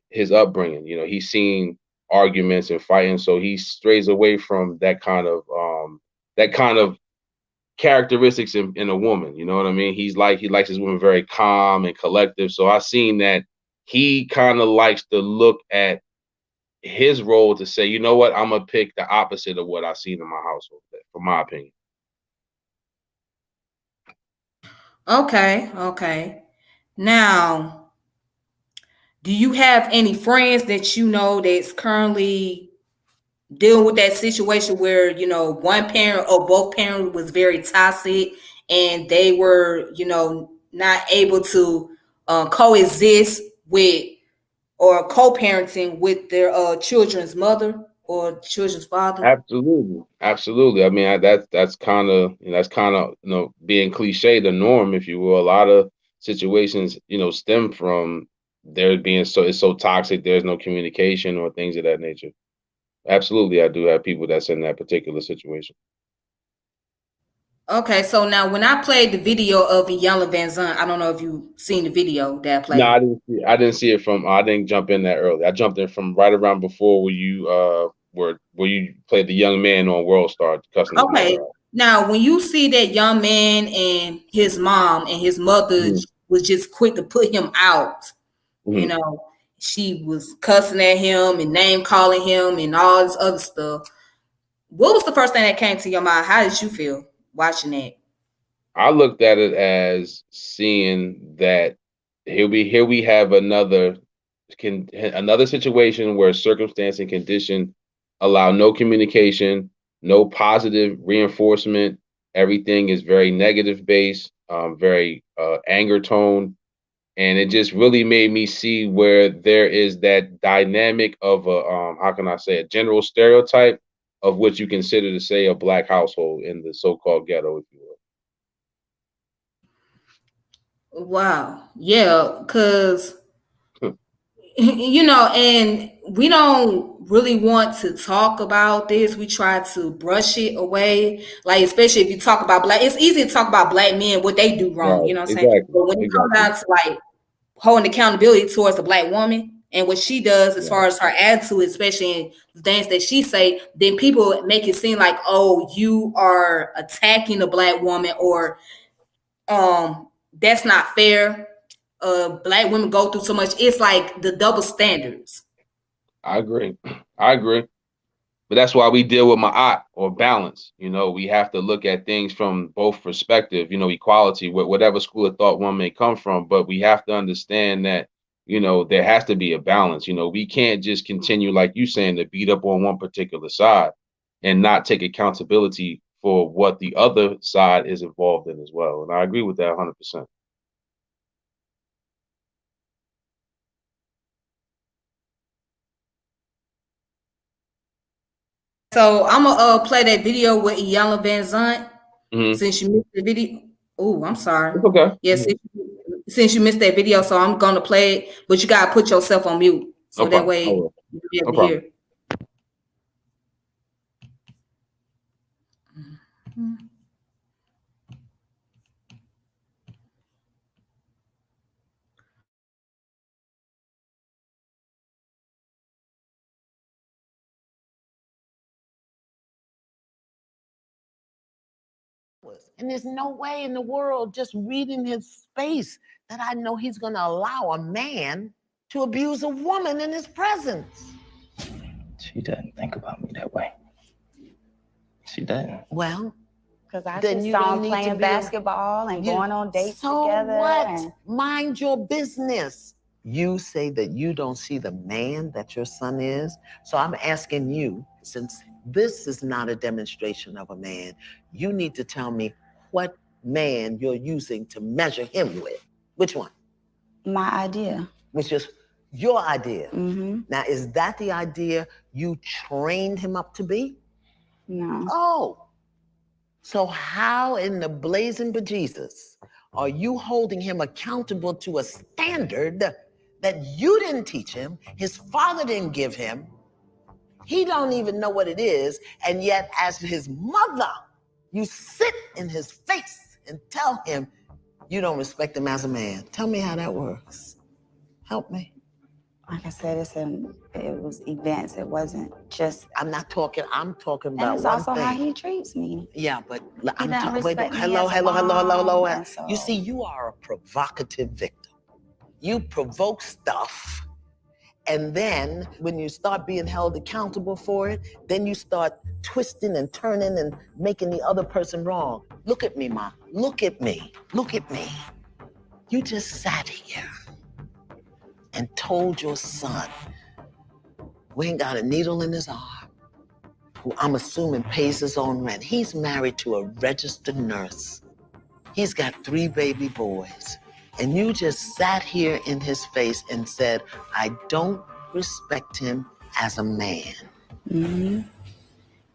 his upbringing. You know, he's seen arguments and fighting, so he strays away from that kind of characteristics in a woman. You know what I mean? He likes his woman very calm and collective. So I seen that he kind of likes to look at his role to say, you know what, I'm gonna pick the opposite of what I seen in my household, from my opinion. Okay. Now, do you have any friends that you know that's currently dealing with that situation where, you know, one parent or both parents was very toxic and they were, you know, not able to coexist with or co-parenting with their children's mother or children's father? Absolutely. I mean, that's kind of being cliche, the norm, if you will. A lot of situations, stem from there being it's so toxic. There's no communication or things of that nature. Absolutely, I do have people that's in that particular situation. Okay, so now when I played the video of Iyanla Vanzant, I don't know if you've seen the video that I No, played. I didn't see it from. I didn't jump in that early. I jumped in from right around before where you played the young man on World Star cussing his mother Okay, out. now when you see that young man and his mom and his mother was just quick to put him out, you know, she was cussing at him and name calling him and all this other stuff. What was the first thing that came to your mind? How did you feel watching that? I looked at it as seeing that here we have another situation where circumstance and condition allow no communication, no positive reinforcement. Everything is very negative based, very anger tone, and it just really made me see where there is that dynamic of a how can I say, a general stereotype of what you consider to say a black household in the so-called ghetto, if you will. Wow. Yeah, because you know, and we don't really want to talk about this. We try to brush it away. Like, especially if you talk about black, it's easy to talk about black men, what they do wrong, Right. you know what I'm saying? Exactly. But when it comes down to like holding accountability towards the black woman and what she does as far as her attitude, especially in the things that she say, then people make it seem like, oh, you are attacking the black woman, or that's not fair. Black women go through so much. It's like the double standards. I agree. I agree. But that's why we deal with ma'at, or balance. We have to look at things from both perspective, equality, whatever school of thought one may come from. But we have to understand that, there has to be a balance. We can't just continue, like you saying, to beat up on one particular side and not take accountability for what the other side is involved in as well. And I agree with that 100%. So I'm gonna play that video with Iyanla Vanzant Mm-hmm. since you missed the video. Oh, I'm sorry. It's okay. Yes, since you missed that video, so I'm gonna play it, but you gotta put yourself on mute so No that problem. way you'll be able No to hear. problem. And there's no way in the world, just reading his space, that I know he's going to allow a man to abuse a woman in his presence. She doesn't think about me that way. She doesn't. Well, because I then just you saw don't him need to playing be basketball and going on dates so together. What? And Mind your business. You say that you don't see the man that your son is. So I'm asking you, since this is not a demonstration of a man, you need to tell me what man you're using to measure him with. Which one? My idea. Which is your idea. Mm-hmm. Now, is that the idea you trained him up to be? No. Oh. So how in the blazing bejesus are you holding him accountable to a standard that you didn't teach him, his father didn't give him, he don't even know what it is, and yet as his mother, you sit in his face and tell him you don't respect him as a man? Tell me how that works. Help me. Like I said, it was events. It wasn't just. I'm talking And about it's one also thing. how he treats me. Yeah, but He I'm doesn't talking. respect me Hello. as a mom, and so. You see, you are a provocative victim. You provoke stuff, and then when you start being held accountable for it, then you start twisting and turning and making the other person wrong. Look at me, Ma. Look at me. Look at me. You just sat here and told your son, we ain't got a needle in his arm, who I'm assuming pays his own rent. He's married to a registered nurse. He's got 3 baby boys. And you just sat here in his face and said, I don't respect him as a man. Mm-hmm.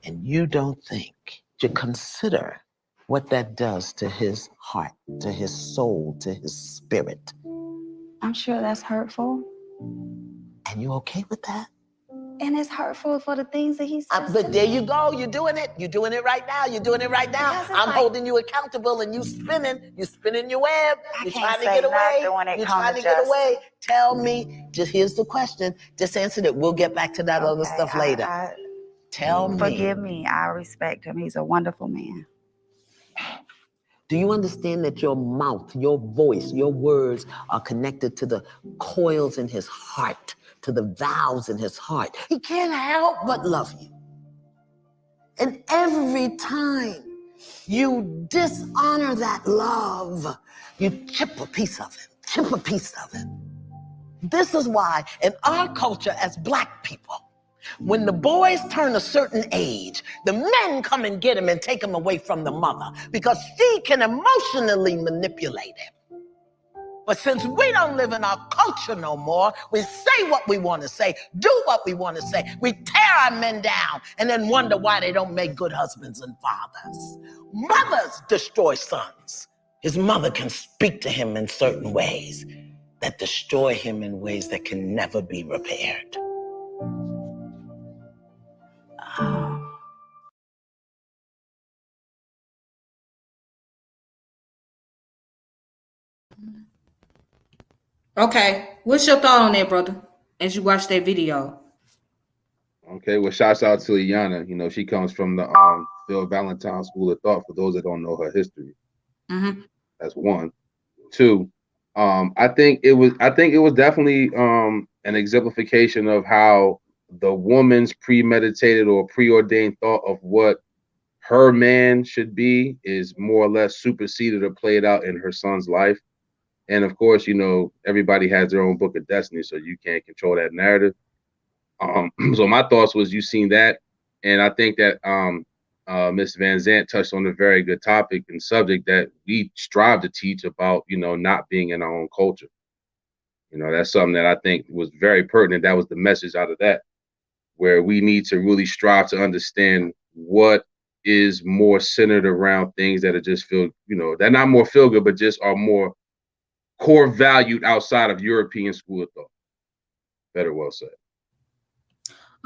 And you don't think to consider what that does to his heart, to his soul, to his spirit. I'm sure that's hurtful. And you okay with that? And it's hurtful for the things that he says. But there you go. You're doing it. You're doing it right now. You're doing it right now. I'm holding you accountable and you spinning. You're spinning your web. You're trying to get away. You're trying to get away. Tell me. Just here's the question. Just answer it. We'll get back to that other stuff later. Tell me. Forgive me. I respect him. He's a wonderful man. Do you understand that your mouth, your voice, your words are connected to the coils in his heart, to the valves in his heart? He can't help but love you. And every time you dishonor that love, you chip a piece of it, chip a piece of it. This is why in our culture as Black people, when the boys turn a certain age, the men come and get him and take him away from the mother because she can emotionally manipulate him. But since we don't live in our culture no more, we say what we want to say, do what we want to say. We tear our men down and then wonder why they don't make good husbands and fathers. Mothers destroy sons. His mother can speak to him in certain ways that destroy him in ways that can never be repaired. Okay, what's your thought on that, brother, as you watch that video? Okay, well, shouts out to Iyanna. You know, she comes from the Phil Valentine School of Thought, for those that don't know her history. Mm-hmm. That's 1. 2, I think it was definitely an exemplification of how the woman's premeditated or preordained thought of what her man should be is more or less superseded or played out in her son's life. And of course, you know, everybody has their own book of destiny, so you can't control that narrative. So my thoughts was, you seen that, and I think that Ms. Van Zant touched on a very good topic and subject that we strive to teach about, you know, not being in our own culture. You know, that's something that I think was very pertinent. That was the message out of that, where we need to really strive to understand what is more centered around things that are just feel, you know, they're not more feel good, but just are more core valued outside of European school of thought. Better well said.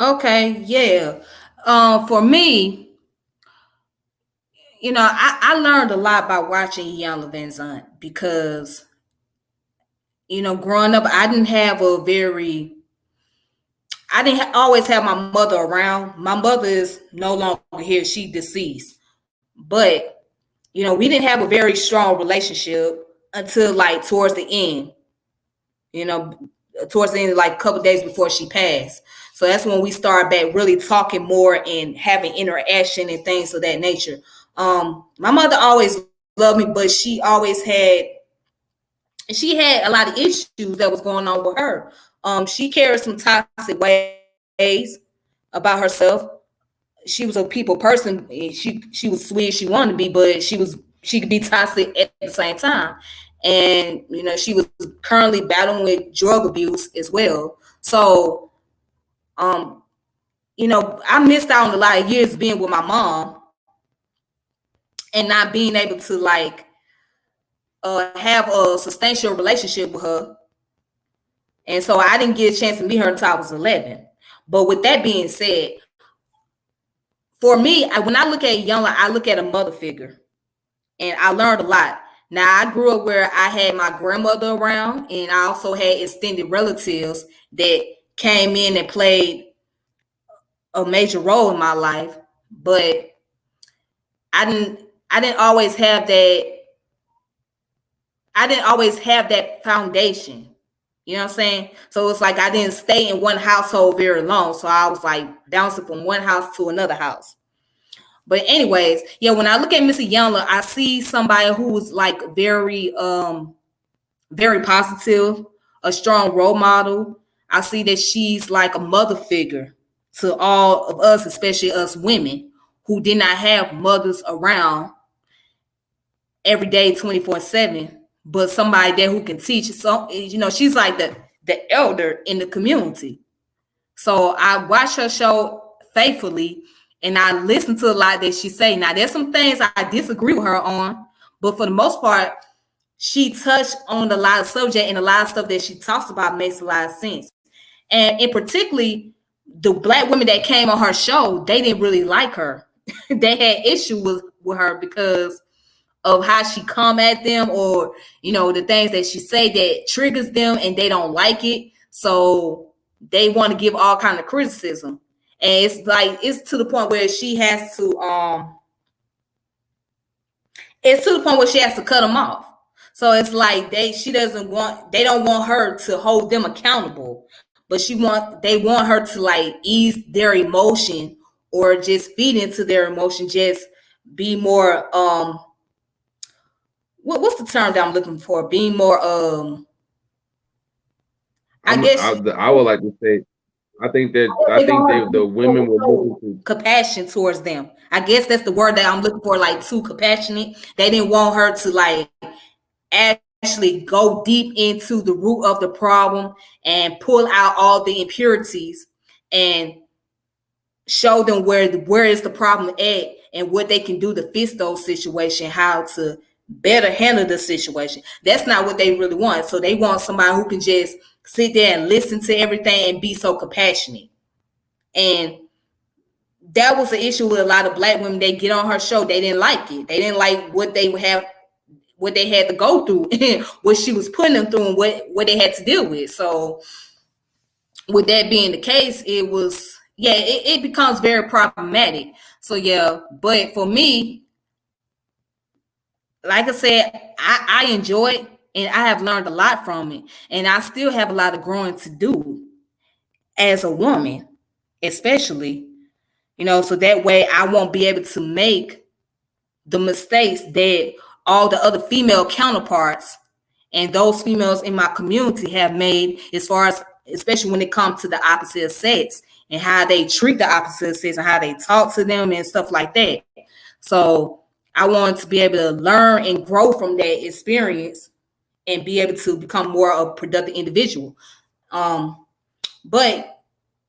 Okay, yeah. For me, you know, I learned a lot by watching Iyanla Vanzant because, you know, growing up, I didn't always have my mother around. My mother is no longer here; she deceased. But you know, we didn't have a very strong relationship until like towards the end. You know, towards the end, like a couple days before she passed. So that's when we started back really talking more and having interaction and things of that nature. My mother always loved me, but she had a lot of issues that was going on with her. She carried some toxic ways about herself. She was a people person. She was sweet as she wanted to be, but she could be toxic at the same time. And you know, she was currently battling with drug abuse as well. So you know, I missed out on a lot of years being with my mom and not being able to like have a substantial relationship with her. And so I didn't get a chance to meet her until I was 11. But with that being said, for me, when I look at Iyanla, I look at a mother figure. And I learned a lot. Now, I grew up where I had my grandmother around, and I also had extended relatives that came in and played a major role in my life. But I didn't I didn't always have that I didn't always have that foundation. You know what I'm saying? So it's like I didn't stay in one household very long. So I was like bouncing from one house to another house. But anyways, yeah, when I look at Missy Youngler, I see somebody who's like very positive, a strong role model. I see that she's like a mother figure to all of us, especially us women who did not have mothers around every day 24/7, but somebody there who can teach. So, she's like the elder in the community. So I watch her show faithfully and I listen to a lot that she say. Now, there's some things I disagree with her on, but for the most part, she touched on a lot of subject, and a lot of stuff that she talks about makes a lot of sense. And in particularly, the Black women that came on her show, they didn't really like her. They had issue with her because of how she come at them, or the things that she say that triggers them and they don't like it. So they want to give all kind of criticism. And it's to the point where she has to cut them off. So it's like they don't want her to hold them accountable, but they want her to like ease their emotion or just feed into their emotion, just be more what's the term that I'm looking for? Being more I would like to say, I think the women were looking compassion towards them. I guess that's the word that I'm looking for, like too compassionate. They didn't want her to like actually go deep into the root of the problem and pull out all the impurities and show them where is the problem at and what they can do to fix those situations, how to better handle the situation. That's not what they really want. So they want somebody who can just sit there and listen to everything and be so compassionate. And that was the issue with a lot of Black women. They get on her show, they didn't like it. They didn't like what they had to go through, what she was putting them through, and what they had to deal with. So with that being the case, it becomes very problematic. So yeah, but for me, like I said, I enjoy it and I have learned a lot from it. And I still have a lot of growing to do as a woman, especially, so that way I won't be able to make the mistakes that all the other female counterparts and those females in my community have made, as far as especially when it comes to the opposite sex and how they treat the opposite sex and how they talk to them and stuff like that. So I wanted to be able to learn and grow from that experience and be able to become more of a productive individual. But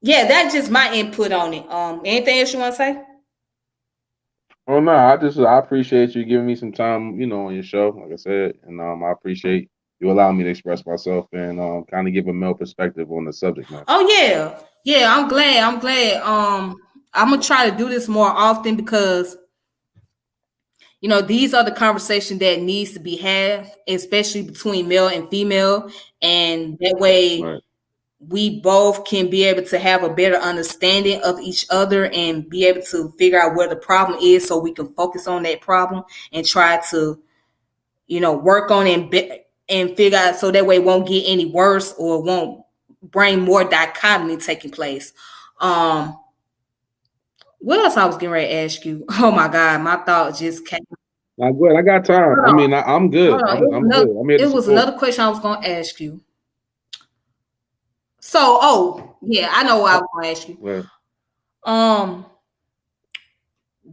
yeah, that's just my input on it. Anything else you want to say? Oh no, I appreciate you giving me some time, on your show, like I said, and I appreciate you allowing me to express myself and kind of give a male perspective on the subject matter. Oh yeah, I'm glad. I'm gonna try to do this more often because these are the conversations that needs to be had, especially between male and female, and that way we both can be able to have a better understanding of each other and be able to figure out where the problem is so we can focus on that problem and try to work on it and figure out so that way it won't get any worse or won't bring more dichotomy taking place. What else I was getting ready to ask you? Oh my God, my thought just came. Not good. I got time. I mean, I'm good. I'm good. I'm here to It was support. another question I was going to ask you. So, I know what I was going to ask you. Right.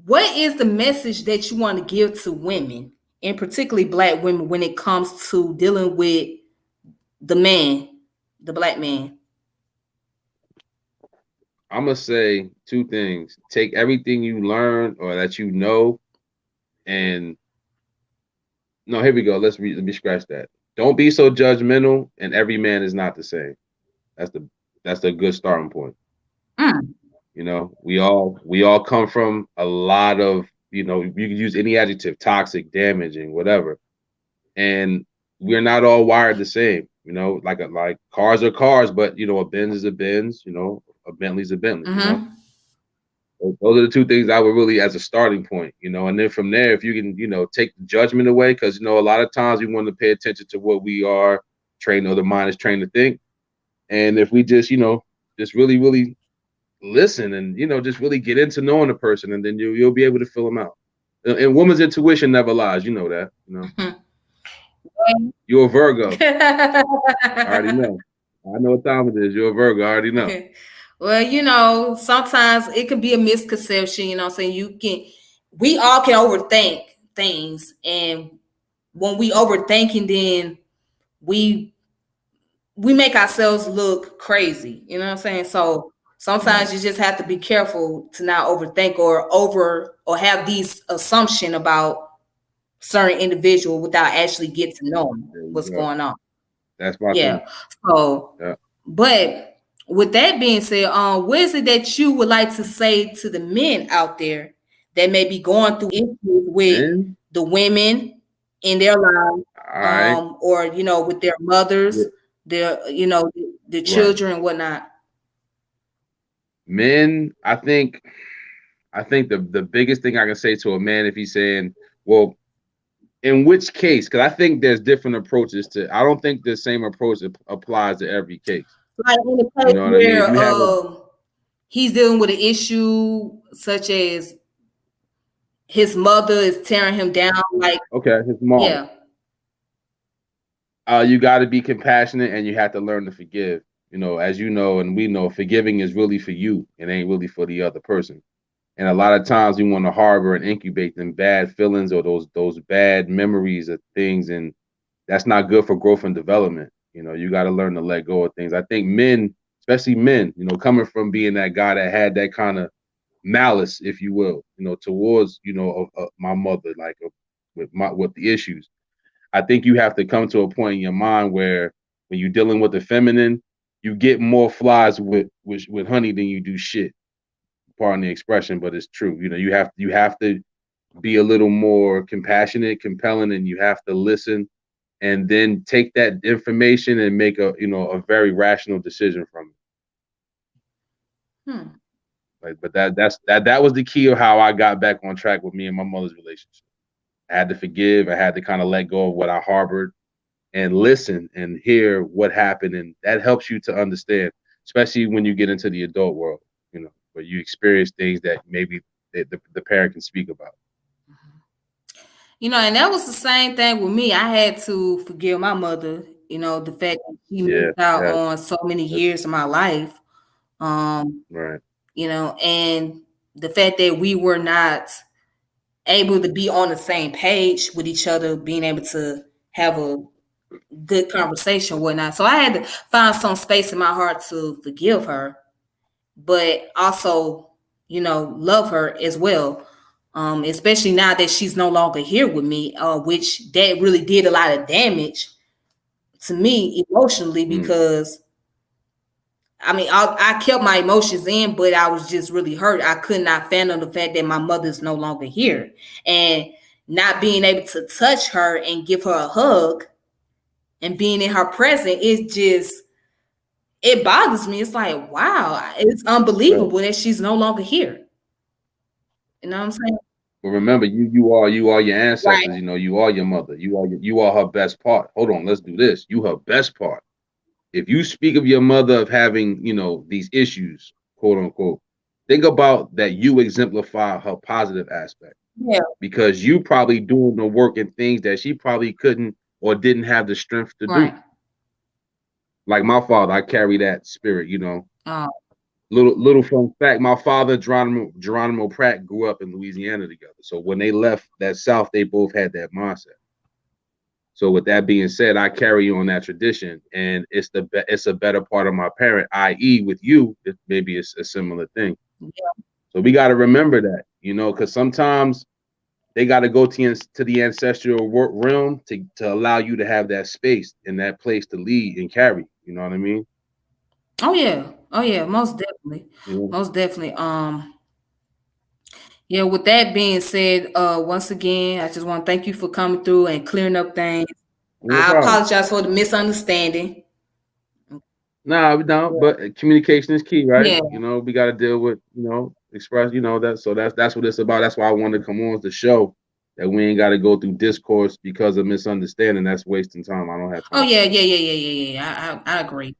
What is the message that you want to give to women, and particularly Black women, when it comes to dealing with the man, the Black man? I'm gonna say two things. Take everything you learn or that you know, and no, here we go. Let me scratch that. Don't be so judgmental, and every man is not the same. That's a good starting point. We all come from a lot of, you can use any adjective, toxic, damaging, whatever. and we're not all wired the same. You know, like cars are cars, but you know, a Benz is a Benz. You know, a Bentley's a Bentley. You know, those are the two things I would really as a starting point. You know, and then from there, if you can, you know, take the judgment away, because you know, a lot of times we want to pay attention to what we are trained, or the mind is trained to think. And if we just, you know, just really, really listen, and you know, just really get into knowing the person, and then you'll be able to fill them out. And woman's intuition never lies. You know that. You know, you're a Virgo. I already know. I know what time it is. You're a Virgo. I already know. Well, you know, sometimes it can be a misconception. You know what I'm saying? We all can overthink things, and when we overthinking, then we make ourselves look crazy. You know what I'm saying? So sometimes you just have to be careful to not overthink or have these assumption about certain individual without actually get to know what's going on. That's my Yeah. thing. So, Yeah. but with that being said, what is it that you would like to say to the men out there that may be going through issues with the women in their lives, or you know, with their mothers, their, you know, the children and whatnot? Men, I think the biggest thing I can say to a man, if he's saying, well, in which case, because I think there's different approaches to. I don't think the same approach applies to every case. Like in the case You know what I mean? If you have he's dealing with an issue such as his mother is tearing him down, like his mom. Yeah. You got to be compassionate, and you have to learn to forgive. You know, as you know, and we know, forgiving is really for you. It ain't really for the other person. And a lot of times we want to harbor and incubate them bad feelings or those bad memories of things, and that's not good for growth and development. You know, you got to learn to let go of things. I think men, especially men, you know, coming from being that guy that had that kind of malice, if you will, you know, towards, you know, my mother, like with the issues. I think you have to come to a point in your mind where when you're dealing with the feminine, you get more flies with honey than you do shit. Pardon the expression, but it's true. You know, you have to be a little more compassionate, compelling, and you have to listen, and then take that information and make a very rational decision from it. Like, but that was the key of how I got back on track with me and my mother's relationship. I had to forgive. I had to kind of let go of what I harbored and listen and hear what happened, and that helps you to understand, especially when you get into the adult world. You know, where you experience things that maybe the parent can speak about. You know, and that was the same thing with me. I had to forgive my mother, you know, the fact that she missed out on so many years of my life. Right. You know, and the fact that we were not able to be on the same page with each other, being able to have a good conversation, whatnot. So I had to find some space in my heart to forgive her, but also, you know, love her as well. Especially now that she's no longer here with me, which that really did a lot of damage to me emotionally, because I mean, I kept my emotions in, but I was just really hurt. I could not fathom the fact that my mother's no longer here, and not being able to touch her and give her a hug and being in her presence, it bothers me. It's like, wow, it's unbelievable that she's no longer here. You know what I'm saying? But remember, you are your ancestors. Right. You know, you are your mother. You are her best part. Hold on, let's do this. You her best part. If you speak of your mother of having, you know, these issues, quote unquote, think about that you exemplify her positive aspect. Yeah. Because you probably doing the work and things that she probably couldn't or didn't have the strength to do. Like my father, I carry that spirit, you know. Little fun fact, my father, Geronimo Pratt, grew up in Louisiana together. So when they left that South, they both had that mindset. So with that being said, I carry on that tradition, and it's a better part of my parent, i.e. with you, maybe it's a similar thing. Yeah. So we got to remember that, you know, because sometimes they got to go to the ancestral realm to allow you to have that space and that place to lead and carry. You know what I mean? Oh yeah, most definitely. Most definitely. Yeah, with that being said, once again, I just want to thank you for coming through and clearing up things. No I problem. apologize for the misunderstanding. Nah, we don't. But communication is key, right? Yeah. You know, we got to deal with, express. That. So that's what it's about. That's why I wanted to come on the show. That we ain't got to go through discourse because of misunderstanding. That's wasting time. I don't have Oh time. yeah. I agree.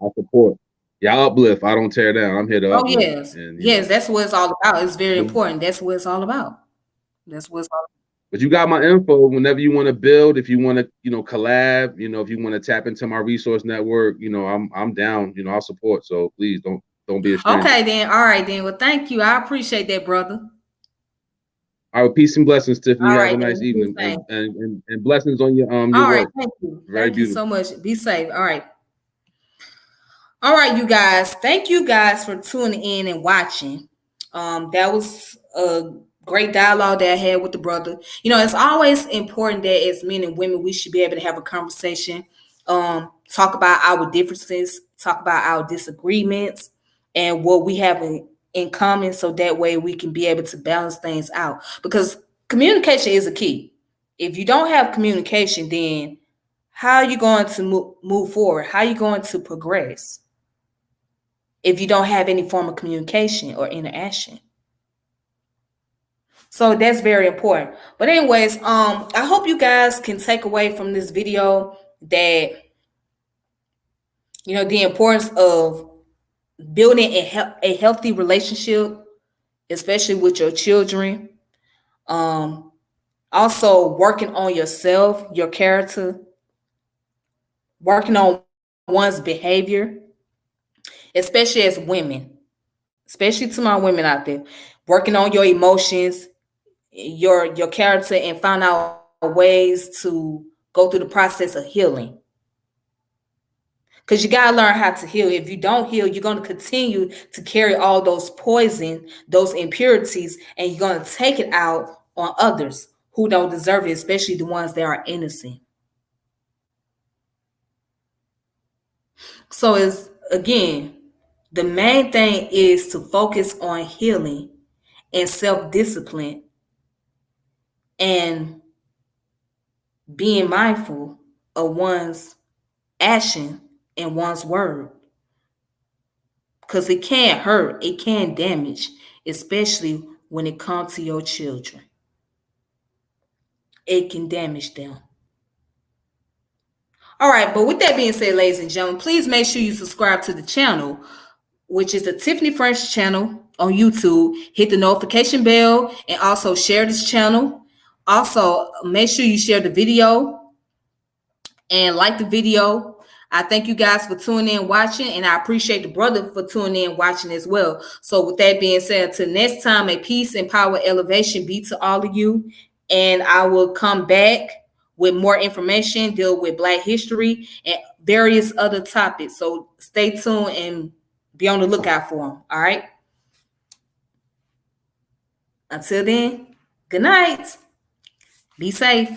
I support. Yeah, I uplift. I don't tear down. I'm here to Oh uplift. yes, And yes. That's what it's all about. It's very but important. That's what it's all about. That's what it's all. you got my info whenever you want to build. If you want to, collab. If you want to tap into my resource network. I'm down. I'll support. So please don't be a stranger. Okay then. All right then. Well, thank you. I appreciate that, brother. All right, peace and blessings, Tiffany. All Have right a nice then. Be evening, safe. and blessings on your All right. work. Thank you. Very Thank you beautiful. so much. Be safe. All right. All right, you guys. Thank you guys for tuning in and watching. That was a great dialogue that I had with the brother. It's always important that as men and women, we should be able to have a conversation, talk about our differences, talk about our disagreements, and what we have in common, so that way we can be able to balance things out. Because communication is a key. If you don't have communication, then how are you going to move forward? How are you going to progress if you don't have any form of communication or interaction? So that's very important. But anyways, I hope you guys can take away from this video that, the importance of building a healthy relationship, especially with your children. Also working on yourself, your character, working on one's behavior, especially as women, especially to my women out there, working on your emotions, your character, and find out ways to go through the process of healing. Because you got to learn how to heal. If you don't heal, you're going to continue to carry all those poison, those impurities, and you're going to take it out on others who don't deserve it, especially the ones that are innocent. So it's, again, the main thing is to focus on healing and self-discipline and being mindful of one's action and one's word. Because it can hurt, it can damage, especially when it comes to your children. It can damage them. All right, but with that being said, ladies and gentlemen, please make sure you subscribe to the channel, which is the Tiffany French channel on YouTube. Hit the notification bell and also share this channel. Also, make sure you share the video and like the video. I thank you guys for tuning in, watching, and I appreciate the brother for tuning in, watching as well. So with that being said, until next time, may peace and power elevation be to all of you. And I will come back with more information, deal with Black history and various other topics. So stay tuned and be on the lookout for them. All right. Until then, good night. Be safe.